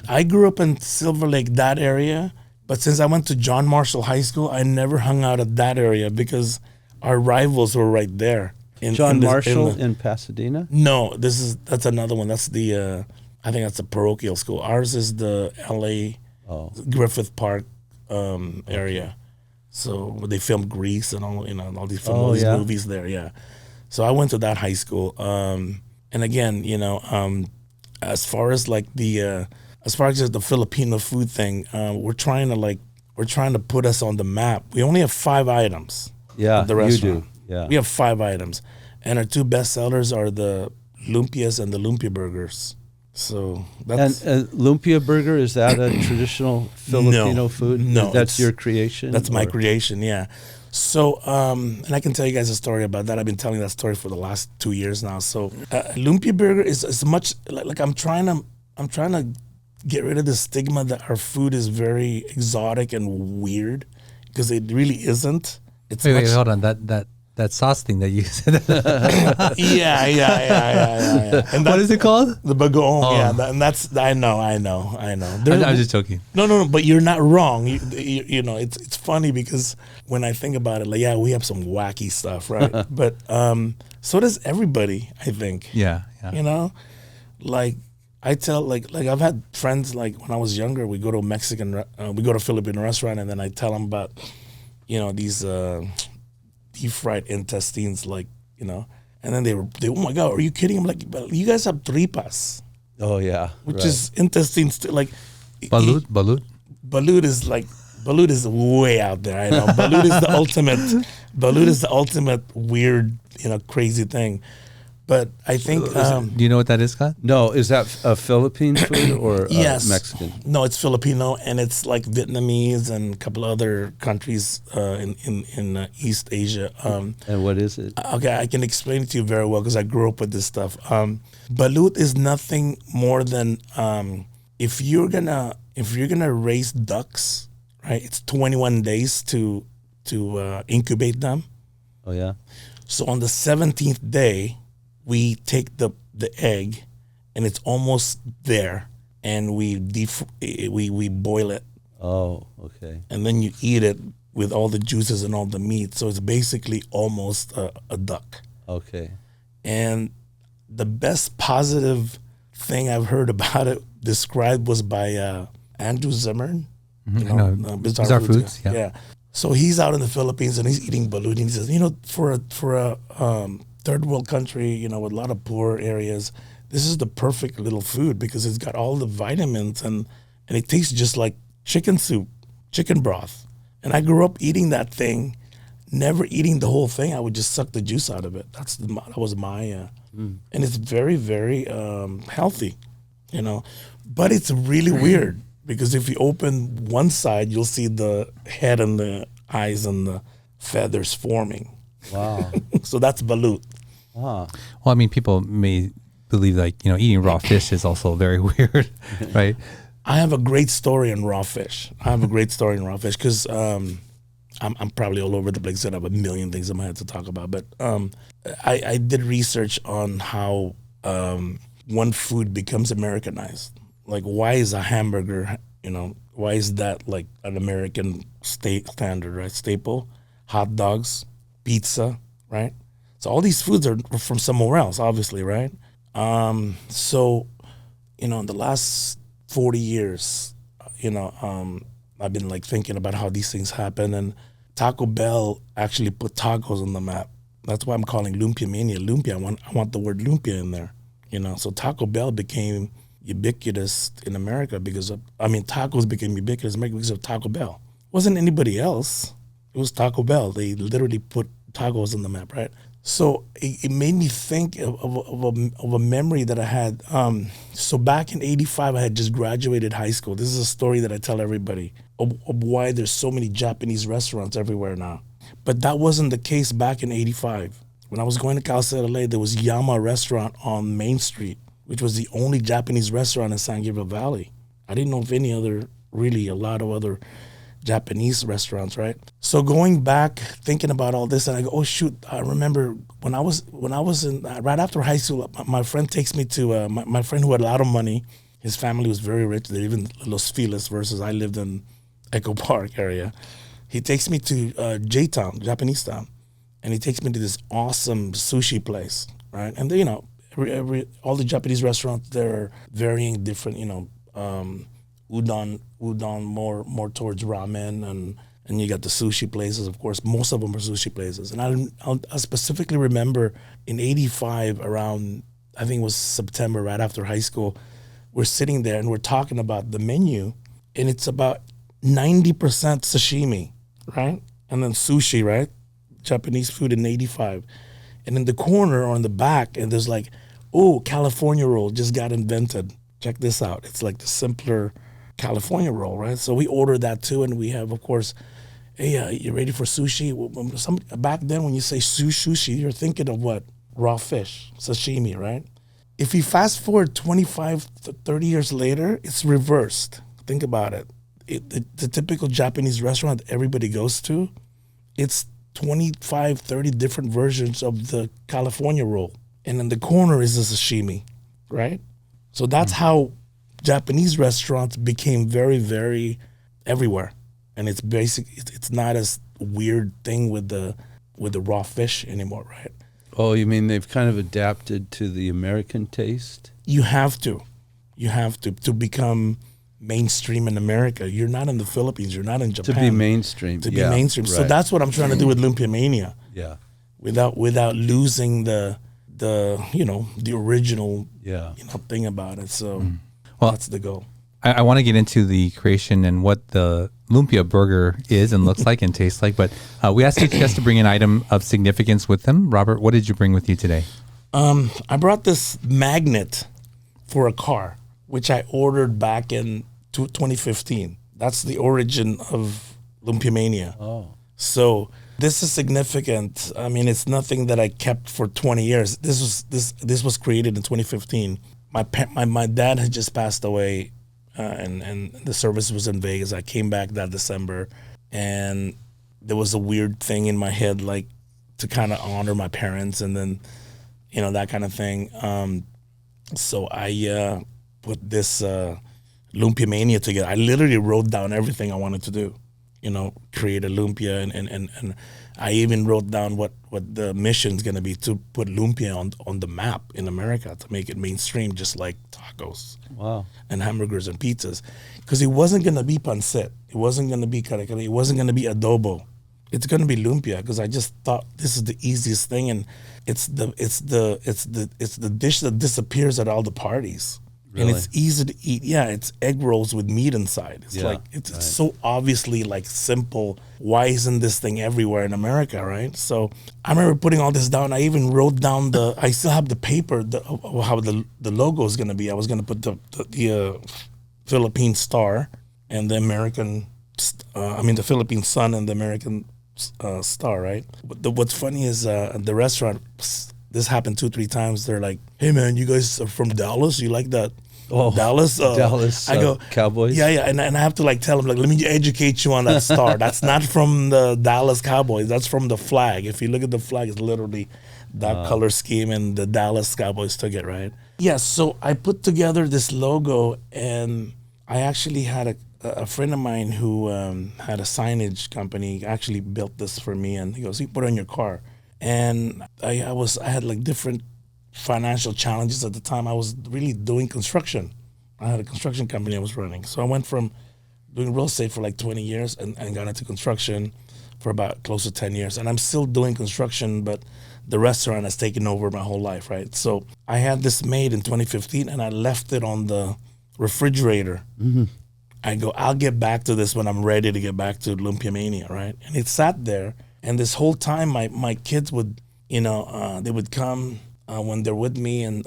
I grew up in Silver Lake, that area. But since I went to John Marshall High School, I never hung out at that area because our rivals were right there. John Marshall in Pasadena? No, that's another one. That's the I think that's a parochial school. Ours is the L.A. Griffith Park area. So where they filmed Grease and all all these movies there. Yeah. So I went to that high school. And again, as far as like as far as the Filipino food thing, we're trying to put us on the map. We only have 5 items. Yeah, at the restaurant. you do. Yeah. We have 5 items, and our 2 best sellers are the lumpias and the lumpia burgers. So that's And lumpia burger, is that a traditional Filipino food? No, That's your creation? That's my creation, yeah. So, and I can tell you guys a story about that. I've been telling that story for the last 2 years now. So, lumpia burger is much like I'm trying to get rid of the stigma that our food is very exotic and weird, because it really isn't. It's Wait, hold on. That that sauce thing that you said. Yeah. And What is it called? The bagoong, Oh. yeah, and that's I know. I'm just joking. No, but you're not wrong. You know, it's funny because when I think about it, like, yeah, we have some wacky stuff, right? But so does everybody, I think. Yeah. You know, like I tell, like I've had friends, like when I was younger, we go to a Filipino restaurant, and then I tell them about, you know, these deep fried intestines, like, you know, and then they oh my God, are you kidding? I'm like, but you guys have tripas, Oh yeah, which right. is intestines, like Balut. balut is way out there. I know balut is the ultimate. Balut is the ultimate weird, you know, crazy thing. But I think Do you know what that is, Scott? No, is that a Philippine food or yes, Mexican? No, it's Filipino, and it's like Vietnamese and a couple other countries in East Asia. And what is it? Okay, I can explain it to you very well because I grew up with this stuff. Balut is nothing more than if you're gonna raise ducks, right? It's 21 days to incubate them. Oh yeah. So on the 17th day, we take the egg, and it's almost there, and we boil it, Oh, okay. and then you eat it with all the juices and all the meat. So it's basically almost a duck. Okay. And the best positive thing I've heard about it described was by Andrew Zimmern. You I know. Bizarre Foods, guy. yeah. So he's out in the Philippines and he's eating balut, and he says, you know, for a third world country, you know, with a lot of poor areas, this is the perfect little food because it's got all the vitamins and it tastes just like chicken soup, chicken broth. And I grew up eating that thing, never eating the whole thing. I would just suck the juice out of it. That was my, and it's very, very healthy, you know. But it's really weird because if you open one side, you'll see the head and the eyes and the feathers forming. Wow. So that's balut. Ah. Well, I mean, people may believe like, you know, eating raw fish is also very weird, right? I have a great story on raw fish. Because I'm probably all over the place. I have a million things in my head to talk about. But I did research on how one food becomes Americanized. Like, why is a hamburger, you know, why is that like an American standard, right? Staple, hot dogs, pizza, right? So all these foods are from somewhere else, obviously, right? So, you know, in the last 40 years, you know, I've been like thinking about how these things happen, and Taco Bell actually put tacos on the map. That's why I'm calling Lumpia Mania Lumpia. I want the word lumpia in there, you know. So Taco Bell became ubiquitous in America tacos became ubiquitous in America because of Taco Bell. It wasn't anybody else. It was Taco Bell. They literally put tacos on the map, right? So it made me think of a memory that I had. So back in '85, I had just graduated high school. This is a story that I tell everybody of why there's so many Japanese restaurants everywhere now. But that wasn't the case back in '85. When I was going to Calixto, LA, there was Yama Restaurant on Main Street, which was the only Japanese restaurant in San Gabriel Valley. I didn't know of any other, really a lot of other Japanese restaurants, right? So going back, thinking about all this, and I go, oh shoot! I remember when I was in right after high school, my friend takes me to my friend who had a lot of money. His family was very rich. They lived in Los Feliz versus I lived in Echo Park area. He takes me to J-Town, Japanese town, and he takes me to this awesome sushi place, right? And they, you know, all the Japanese restaurants, they're varying different, you know. Udon more towards ramen, and you got the sushi places. Of course, most of them are sushi places. And I specifically remember in '85, around I think it was September, right after high school, we're sitting there and we're talking about the menu, and it's about 90% sashimi, right, and then sushi, right, Japanese food in '85, and in the corner or in the back, and there's like, oh, California roll just got invented. Check this out. It's like the simpler California roll, right? So we ordered that too, and we have, of course, hey, you ready for sushi? Back then, when you say sushi, you're thinking of what? Raw fish, sashimi, right? If you fast forward 25 to 30 years later, it's reversed. Think about it. The typical Japanese restaurant that everybody goes to, it's 25, 30 different versions of the California roll. And in the corner is a sashimi, right? So that's how Japanese restaurants became very, very everywhere. And it's it's not as weird thing with the raw fish anymore, right? Oh, you mean they've kind of adapted to the American taste? You have to become mainstream in America. You're not in the Philippines. You're not in Japan. To be mainstream. To be mainstream. Right. So that's what I'm trying to do with Lumpia Mania. Yeah. Without losing the original thing about it. So Well, that's the goal. I want to get into the creation and what the lumpia burger is and looks like and tastes like, but we asked each guest to bring an item of significance with them. Robert, what did you bring with you today? I brought this magnet for a car, which I ordered back in 2015. That's the origin of Lumpia Mania. Oh. So this is significant. I mean, it's nothing that I kept for 20 years. This was created in 2015. My dad had just passed away, and the service was in Vegas. I came back that December, and there was a weird thing in my head, like to kind of honor my parents, and then that kind of thing. So I put this Lumpia Mania together. I literally wrote down everything I wanted to do. Create a lumpia, and I even wrote down what the mission's gonna be, to put lumpia on the map in America, to make it mainstream, just like tacos, and hamburgers and pizzas, because it wasn't gonna be pancit, it wasn't gonna be kare-kare, it wasn't gonna be adobo. It's gonna be lumpia, because I just thought this is the easiest thing, and it's the dish that disappears at all the parties. Really? And it's easy to eat. Yeah, it's egg rolls with meat inside. It's it's so obviously like simple. Why isn't this thing everywhere in America, right? So I remember putting all this down. I even wrote down I still have the paper of how the logo is going to be. I was going to put the Philippine star and the American, the Philippine sun and the American star, right? But what's funny is the restaurant, this happened 2-3 times. They're like, "Hey man, you guys are from Dallas? You like that?" Oh, Dallas. Dallas. I go, Cowboys. Yeah, and I have to tell them, let me educate you on that star. That's not from the Dallas Cowboys. That's from the flag. If you look at the flag, it's literally that color scheme, and the Dallas Cowboys took it, right? Yeah. So I put together this logo, and I actually had a friend of mine who had a signage company actually built this for me, and he goes, "You put it on your car." And I had like different financial challenges at the time. I was really doing construction. I had a construction company I was running. So I went from doing real estate for like 20 years and got into construction for about close to 10 years. And I'm still doing construction, but the restaurant has taken over my whole life, right? So I had this made in 2015, and I left it on the refrigerator. Mm-hmm. I go, I'll get back to this when I'm ready to get back to Lumpia Mania, right? And it sat there. And this whole time, my kids would, they would come when they're with me, and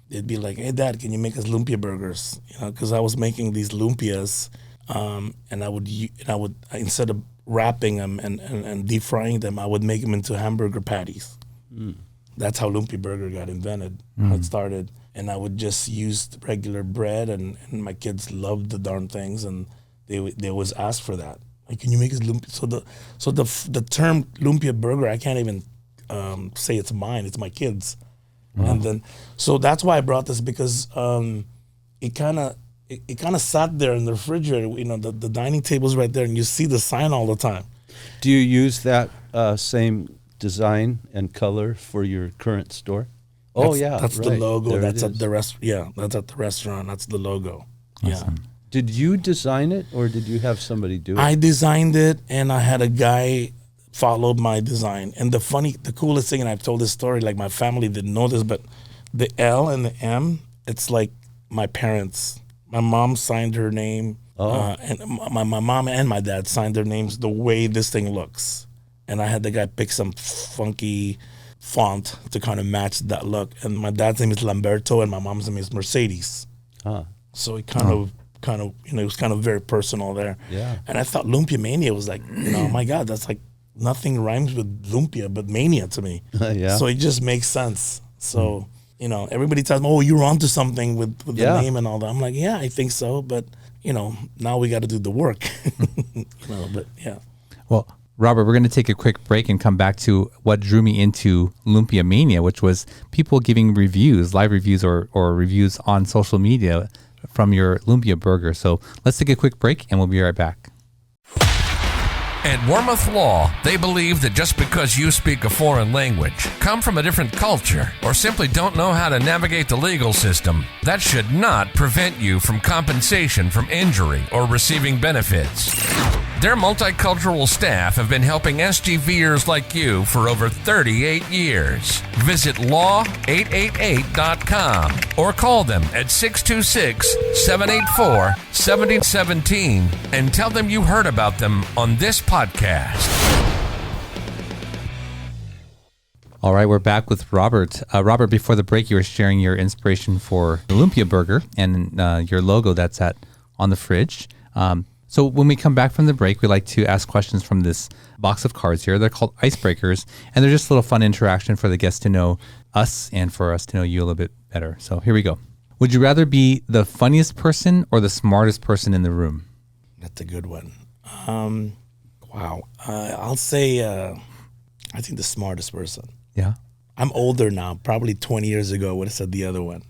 they'd be like, "Hey, Dad, can you make us lumpia burgers?" Because I was making these lumpias, and I would instead of wrapping them and deep frying them, I would make them into hamburger patties. Mm. That's how lumpia burger got invented. How it started, and I would just use regular bread, and my kids loved the darn things, and they always ask for that. Like, can you make us lumpia? So the term lumpia burger, I can't even say it's mine. It's my kids. Wow. And then, so that's why I brought this, because it kind of sat there in the refrigerator. The dining table's right there, and you see the sign all the time. Do you use that same design and color for your current store? That's right. the logo. There That's at the that's at the restaurant. That's the logo. Awesome. Yeah. Did you design it, or did you have somebody do it? I designed it, and I had a guy followed my design. And the coolest thing, and I've told this story, like my family didn't know this, but the L and the M, it's like my parents. My mom signed her name, and my mom and my dad signed their names the way this thing looks. And I had the guy pick some funky font to kind of match that look. And my dad's name is Lamberto, and my mom's name is Mercedes. So it kind of it was kind of very personal there. Yeah. And I thought Lumpia Mania was like, oh my God, that's like, nothing rhymes with lumpia but mania to me. Yeah. So it just makes sense. So, everybody tells me, "Oh, you're onto something with the name and all that." I'm like, yeah, I think so. But, now we got to do the work. But yeah. Well, Robert, we're going to take a quick break and come back to what drew me into Lumpia Mania, which was people giving reviews, live reviews or reviews on social media from your Lumpia burger. So let's take a quick break and we'll be right back. At Wormuth Law, they believe that just because you speak a foreign language, come from a different culture, or simply don't know how to navigate the legal system, that should not prevent you from compensation from injury or receiving benefits. Their multicultural staff have been helping SGVers like you for over 38 years. Visit law888.com or call them at 626-784-7017 and tell them you heard about them on this podcast. All right, we're back with Robert. Robert, before the break, you were sharing your inspiration for the Lumpia burger and your logo that's on the fridge. So when we come back from the break, we like to ask questions from this box of cards here. They're called icebreakers, and they're just a little fun interaction for the guests to know us and for us to know you a little bit better. So here we go. Would you rather be the funniest person or the smartest person in the room? That's a good one. Wow. I'll say I think the smartest person. Yeah. I'm older now. Probably 20 years ago, I would have said the other one.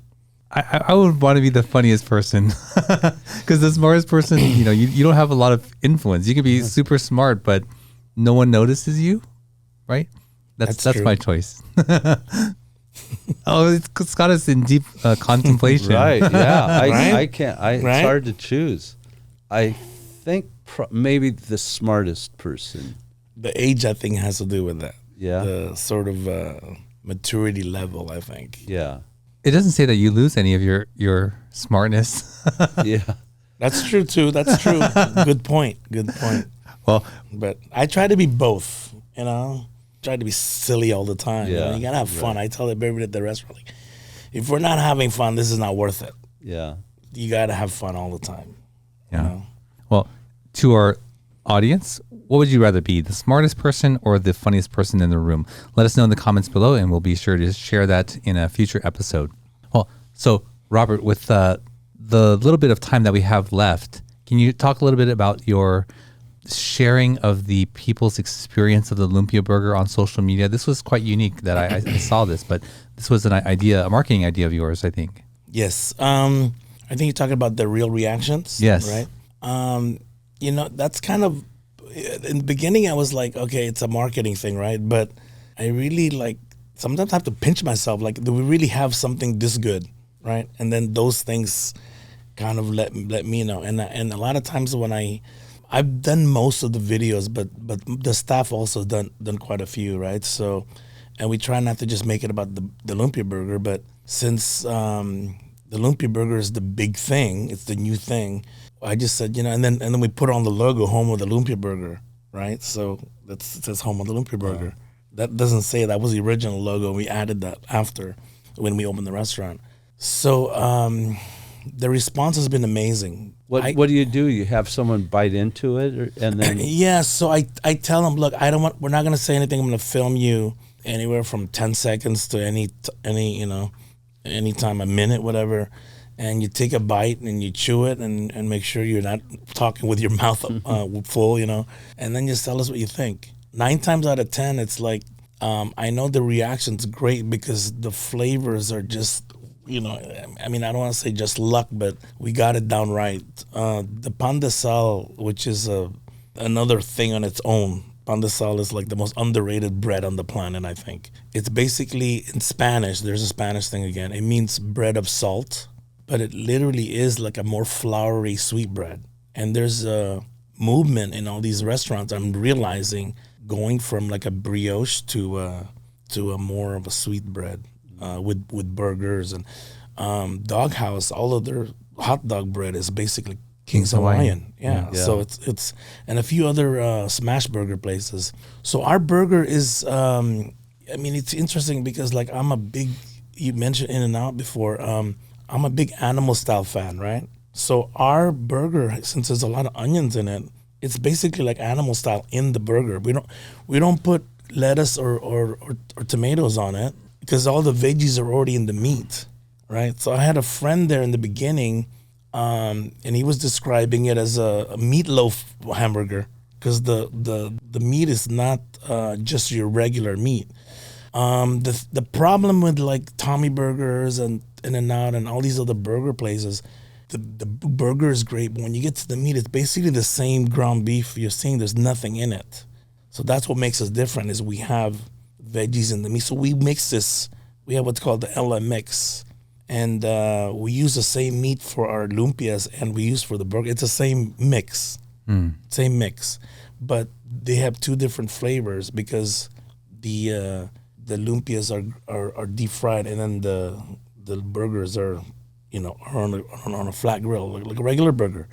I would want to be the funniest person because the smartest person, you don't have a lot of influence. You can be super smart, but no one notices you, right? That's my choice. Oh, it's got us in deep contemplation. Right, yeah. Right? I can't, Right? It's hard to choose. I think maybe the smartest person. The age, I think, has to do with that. Yeah. The sort of maturity level, I think. Yeah. It doesn't say that you lose any of your smartness. Yeah. That's true, too. That's true. Good point. Well, But I try to be both, Try to be silly all the time. Yeah, You got to have fun. I tell everybody at the restaurant, like, if we're not having fun, this is not worth it. Yeah. You got to have fun all the time. yeah. Well, to our audience, what would you rather be, the smartest person or the funniest person in the room? Let us know in the comments below, and we'll be sure to share that in a future episode. Well, so Robert, with the little bit of time that we have left, can you talk a little bit about your sharing of the people's experience of the Lumpia burger on social media? This was quite unique that I saw this, but this was a marketing idea of yours, I think. Yes. I think you're talking about the real reactions. Yes. Right? That's kind of, in the beginning I was like, okay, it's a marketing thing, right? But I really sometimes I have to pinch myself, like, do we really have something this good, right? And then those things kind of let me know. And a lot of times when I've done most of the videos, but the staff also done quite a few, right? So, and we try not to just make it about the Lumpia burger, but since the Lumpia burger is the big thing, it's the new thing, I just said, and then we put on the logo, home of the Lumpia burger, right? So it says home of the Lumpia burger. That doesn't say that was the original logo. We added that after when we opened the restaurant. So the response has been amazing. What do? You have someone bite into it, and then yeah. So I tell them, look, we're not gonna say anything. I'm gonna film you anywhere from 10 seconds to any time, a minute, whatever. And you take a bite and you chew it and make sure you're not talking with your mouth full, and then just tell us what you think. 9 times out of 10, it's like, I know the reaction's great because the flavors are just, I don't want to say just luck, but we got it down right. The pan de sal, which is another thing on its own. Pan de sal is like the most underrated bread on the planet, I think. It's basically, in Spanish, there's a Spanish thing again, it means bread of salt, but it literally is like a more floury sweet bread. And there's a movement in all these restaurants, I'm realizing, going from like a brioche to a more of a sweet bread with burgers. And Doghouse, all of their hot dog bread is basically King's Hawaiian. Yeah. So it's and a few other smash burger places. So our burger is, it's interesting because like you mentioned In-N-Out before, I'm a big animal style fan, right? So our burger, since there's a lot of onions in it, it's basically like animal style in the burger. We don't put lettuce or tomatoes on it because all the veggies are already in the meat, right? So I had a friend there in the beginning, and he was describing it as a meatloaf hamburger, because the meat is not just your regular meat. The problem with like Tommy Burgers and In-N-Out and all these other burger places, the burger is great, but when you get to the meat, it's basically the same ground beef you're seeing. There's nothing in it. So that's what makes us different is we have veggies in the meat. So we mix this. We have what's called the LM mix. And we use the same meat for our lumpias and we use for the burger. It's the same mix. Same mix. But they have two different flavors because the lumpias are deep fried and then the burgers are on a flat grill like a regular burger.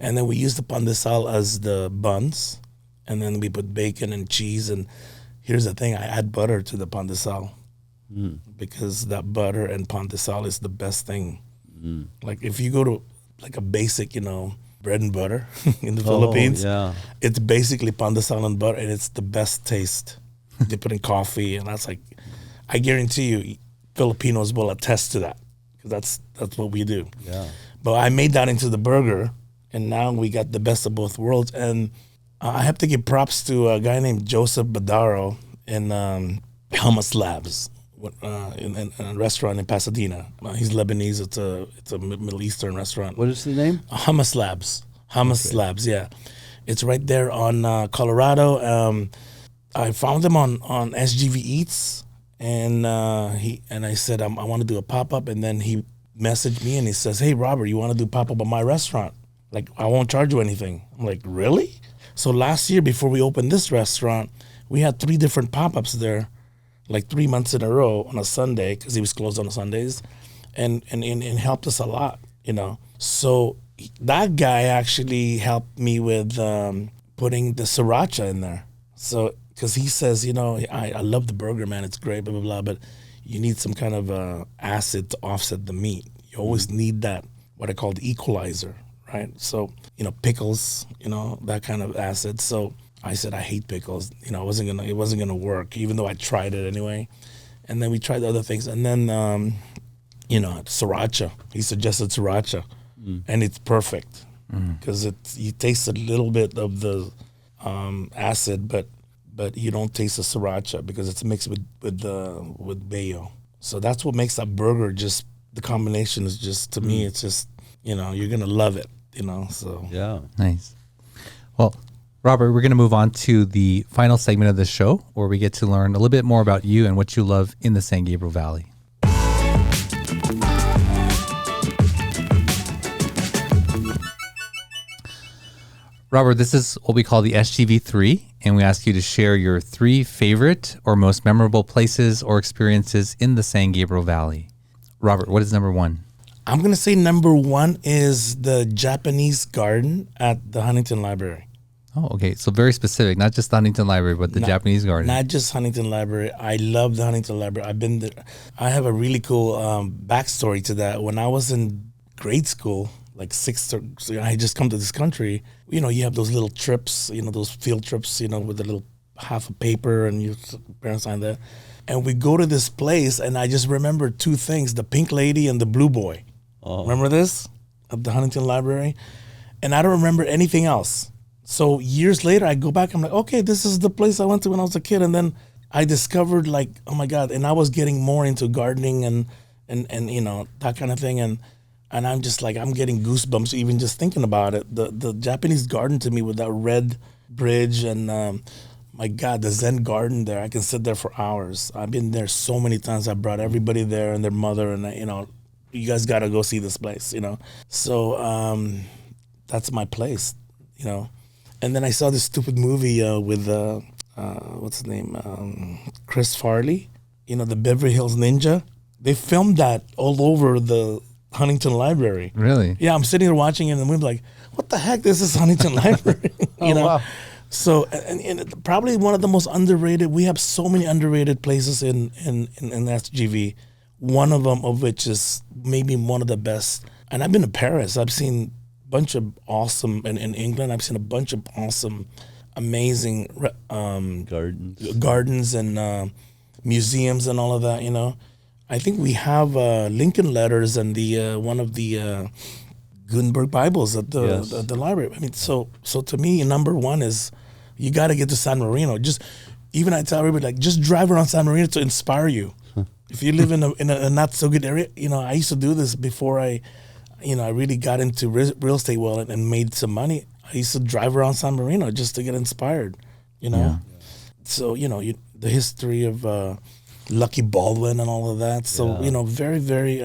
And then we use the pandesal as the buns, and then we put bacon and cheese. And here's the thing: I add butter to the pandesal because that butter and pandesal is the best thing. Like if you go to like a basic, bread and butter in the Philippines, it's basically pandesal and butter, and it's the best taste. They put in coffee, and that's like, I guarantee you, Filipinos will attest to that because that's what we do. Yeah. But I made that into the burger, and now we got the best of both worlds. And I have to give props to a guy named Joseph Badaro in Hummus Labs, in a restaurant in Pasadena. He's Lebanese. It's a Middle Eastern restaurant. What is the name? Hummus Labs. Hummus Labs, yeah. It's right there on Colorado. I found him on SGV Eats, and I said I want to do a pop-up, and then he messaged me and he says, "Hey Robert, you want to do pop-up at my restaurant? Like I won't charge you anything." I'm like, "Really?" So last year before we opened this restaurant, we had 3 different pop-ups there, like 3 months in a row on a Sunday because he was closed on Sundays, and helped us a lot, So that guy actually helped me with putting the sriracha in there. So because he says, I love the burger, man, it's great, blah, blah, blah, but you need some kind of acid to offset the meat. You always need that, what I call the equalizer, right? So, pickles, that kind of acid. So I said, I hate pickles. It wasn't gonna work, even though I tried it anyway. And then we tried other things. And then, sriracha. He suggested sriracha. And it's perfect because you taste a little bit of the acid, but you don't taste the sriracha because it's mixed with mayo. So that's what makes that burger just, the combination is just, to me, it's just, you're going to love it, so. Yeah. Nice. Well, Robert, we're going to move on to the final segment of the show where we get to learn a little bit more about you and what you love in the San Gabriel Valley. Robert, this is what we call the SGV3, and we ask you to share your 3 favorite or most memorable places or experiences in the San Gabriel Valley. Robert, what is number 1? I'm going to say number 1 is the Japanese garden at the Huntington Library. Oh, okay. So very specific, not just the Huntington Library, but the Japanese garden. Not just Huntington Library. I love the Huntington Library. I've been there. I have a really cool backstory to that. When I was in grade school, like so I had just come to this country. You have those little trips, those field trips, with a little half a paper and your parents sign that. And we go to this place, and I just remember 2 things: the pink lady and the blue boy. Oh. Remember this at the Huntington Library? And I don't remember anything else. So years later, I go back. I'm like, okay, this is the place I went to when I was a kid. And then I discovered, like, oh my God! And I was getting more into gardening and that kind of thing. And I'm just like, I'm getting goosebumps even just thinking about it. The Japanese garden to me with that red bridge and my God, the Zen garden there. I can sit there for hours. I've been there so many times. I brought everybody there and their mother, and you guys got to go see this place. So that's my place. And then I saw this stupid movie with what's his name, Chris Farley. The Beverly Hills Ninja. They filmed that all over the Huntington Library. Really? Yeah, I'm sitting here watching it, and we're like, what the heck? This is Huntington Library. Wow. So, and probably one of the most underrated, we have so many underrated places in SGV, one of them of which is maybe one of the best. And I've been to Paris. I've seen a bunch of awesome, and in England, I've seen a bunch of awesome, amazing gardens and museums and all of that, I think we have Lincoln Letters and the one of the Gutenberg Bibles at the library. I mean, so to me, number 1 is you got to get to San Marino. Even I tell everybody, like, just drive around San Marino to inspire you. If you live in a not so good area, I used to do this before I really got into real estate well and made some money. I used to drive around San Marino just to get inspired, Yeah. So, the history of Lucky Baldwin and all of that. So, very, very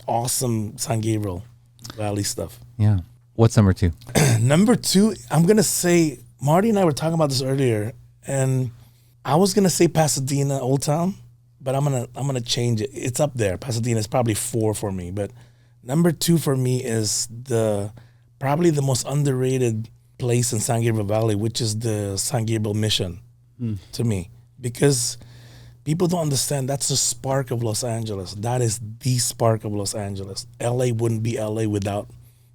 awesome San Gabriel Valley stuff. Yeah. What's number 2? Number 2, I'm going to say, Marty and I were talking about this earlier, and I was going to say Pasadena, Old Town, but I'm gonna change it. It's up there. Pasadena is probably 4 for me, but number 2 for me is probably the most underrated place in San Gabriel Valley, which is the San Gabriel Mission to me, because people don't understand that's the spark of Los Angeles. That is the spark of Los Angeles. LA wouldn't be LA without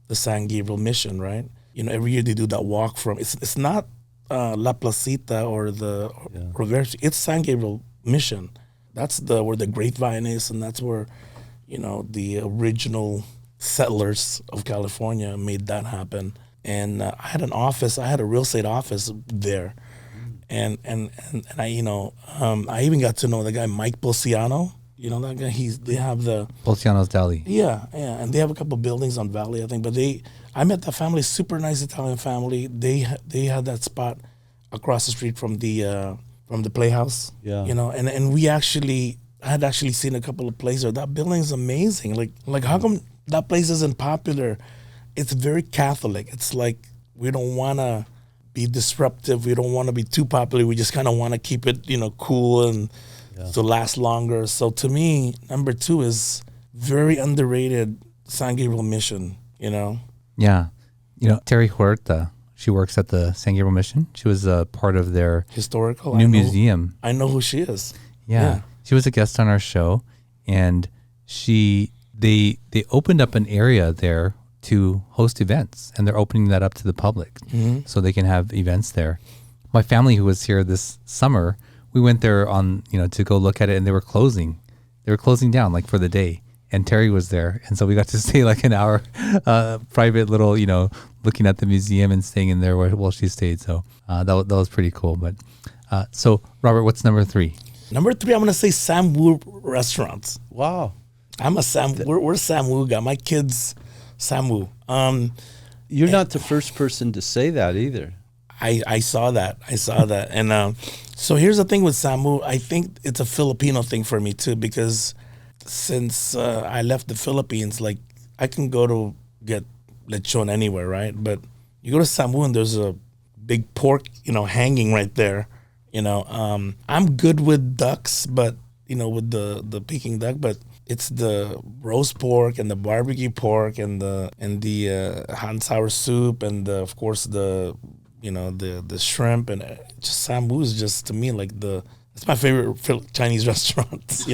the San Gabriel Mission, right? Every year they do that walk from, it's not La Placita or the Rivera. It's San Gabriel Mission. That's where the Grapevine is, and that's where, the original settlers of California made that happen. And I had a real estate office there. And I I even got to know the guy Mike Polciano. That guy. They have the Polciano's Deli. Yeah, and they have a couple of buildings on Valley, I think. But I met that family, super nice Italian family. They had that spot across the street from the Playhouse. Yeah. And I had actually seen a couple of places. That building is amazing. Like how come that place isn't popular? It's very Catholic. It's like we don't want to be disruptive. We don't want to be too popular. We just kind of want to keep it, cool and to last longer. So to me, number 2 is very underrated San Gabriel Mission, Yeah. Terry Huerta, she works at the San Gabriel Mission. She was a part of their historical new museum. I know who she is. Yeah. She was a guest on our show, and they opened up an area there to host events, and they're opening that up to the public so they can have events there. My family, who was here this summer, we went there to go look at it, and they were closing. They were closing down like for the day, and Terry was there, and so we got to stay like an hour, private little, looking at the museum and staying in there while she stayed. So that was pretty cool. But so Robert, what's number 3? Number 3, I'm gonna say Sam Wu restaurants. Wow. We're Sam Wu guy. My kids, Sam Wu. You're not the first person to say that either. I saw that. And so here's the thing with Sam Wu. I think it's a Filipino thing for me too, because since I left the Philippines, like I can go to get lechon anywhere, right? But you go to Sam Wu and there's a big pork, hanging right there. I'm good with ducks, but with the Peking duck, but it's the roast pork and the barbecue pork and the hot and sour soup and of course the shrimp, and just Sam Wu is just to me like it's my favorite Chinese restaurant,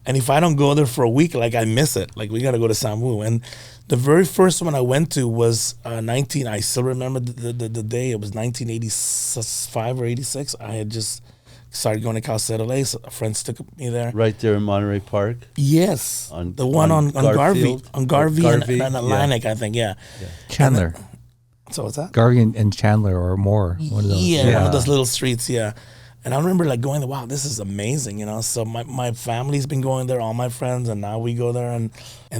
And if I don't go there for a week, like I miss it. Like we got to go to Sam Wu. And the very first one I went to was I still remember the day. It was 1985 or 86. I had just started going to Cal Lake. So friends took me there. Right there in Monterey Park? Yes. The one on Garvey. On Garvey and Atlantic, I think, yeah. Chandler. So what's that? Garvey and Chandler or more. One of those. Yeah, one of those little streets, yeah. And I remember like going there, wow, this is amazing, So my family's been going there, all my friends, and now we go there, and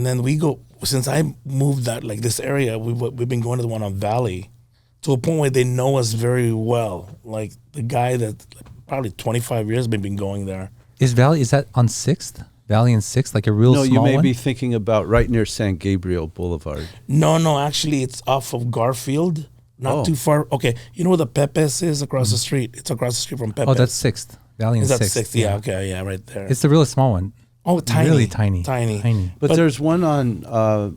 then we go. Since I moved that like this area, we've been going to the one on Valley, to a point where they know us very well. Like the guy that probably 25 years been going there. Is that on 6th? Valley and 6th, like a real small one? No, you may be thinking about right near San Gabriel Boulevard. No, actually it's off of Garfield. Not too far. Okay, you know where the Pepe's is across the street? It's across the street from Pepe's. Oh, that's 6th. Valley and 6th. Is that 6th? Yeah, okay, yeah, right there. It's the really small one. Oh, tiny. Really tiny. Tiny. But there's one off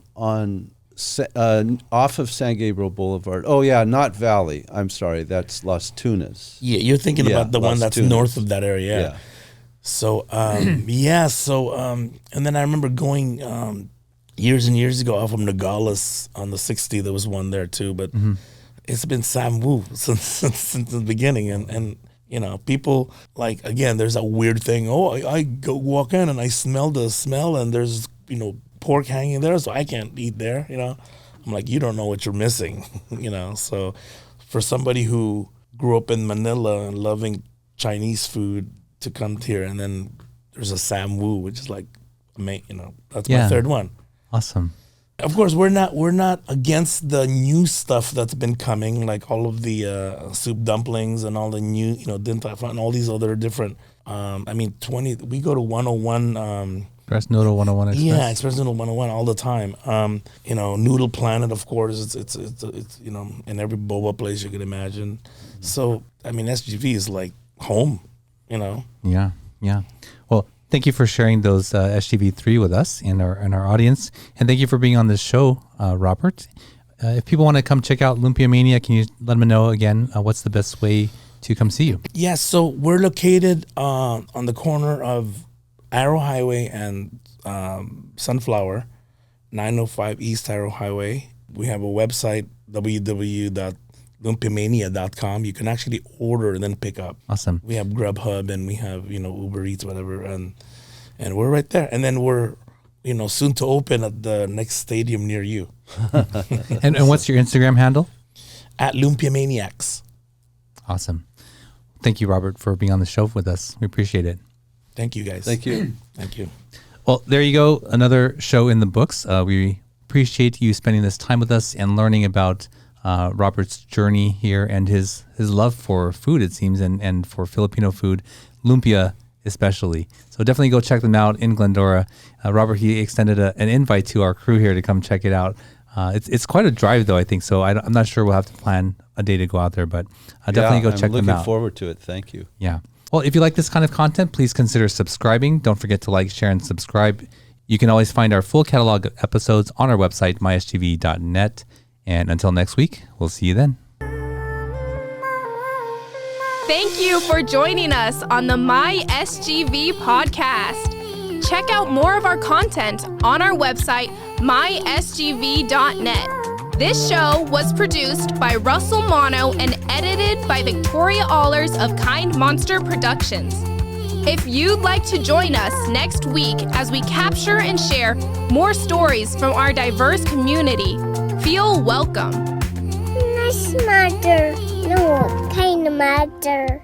of San Gabriel Boulevard. Oh, yeah, not Valley. I'm sorry, that's Las Tunas. Yeah, you're thinking about the one that's Tunas. north of that area. Yeah. So, and then I remember going years and years ago off of Nogales on the 60. There was one there too, but it's been Sam Wu since the beginning, and people like, again, there's a weird thing. Oh, I go walk in and I smell the smell, and there's pork hanging there, so I can't eat there. I'm like, you don't know what you're missing. So for somebody who grew up in Manila and loving Chinese food to come here, and then there's a Sam Wu, which is like, that's my third one. Awesome. Of course, we're not against the new stuff that's been coming, like all of the soup dumplings and all the new, din tai fung and all these other different. We go to 101. Express Noodle 101 Express. Yeah, Express Noodle 101 all the time. Noodle Planet, of course, it's in every boba place you could imagine. So, SGV is like home, Yeah. Well, thank you for sharing those SGV3 with us and our audience. And thank you for being on this show, Robert. If people want to come check out Lumpia Mania, can you let them know again what's the best way to come see you? Yeah, so we're located on the corner of Arrow Highway and Sunflower, 905 East Arrow Highway. We have a website, www.lumpiamania.com. You can actually order and then pick up. Awesome. We have Grubhub and we have, Uber Eats, whatever, and we're right there. And then we're, soon to open at the next stadium near you. and what's your Instagram handle? At Lumpia Maniacs. Awesome. Thank you, Robert, for being on the show with us. We appreciate it. Thank you, guys. Thank you. Thank you. Well, there you go. Another show in the books. We appreciate you spending this time with us and learning about Robert's journey here and his love for food, it seems, and for Filipino food, lumpia especially. So definitely go check them out in Glendora. Robert, he extended an invite to our crew here to come check it out. It's quite a drive, though, I think. So I'm not sure we'll have to plan a day to go out there, but definitely go check them out. I'm looking forward to it. Thank you. Yeah. Well, if you like this kind of content, please consider subscribing. Don't forget to like, share, and subscribe. You can always find our full catalog of episodes on our website, mysgv.net. And until next week, we'll see you then. Thank you for joining us on the My SGV podcast. Check out more of our content on our website, mysgv.net. This show was produced by Russell Mono and edited by Victoria Allers of Kind Monster Productions. If you'd like to join us next week as we capture and share more stories from our diverse community, feel welcome. Nice mother. No, kind mother.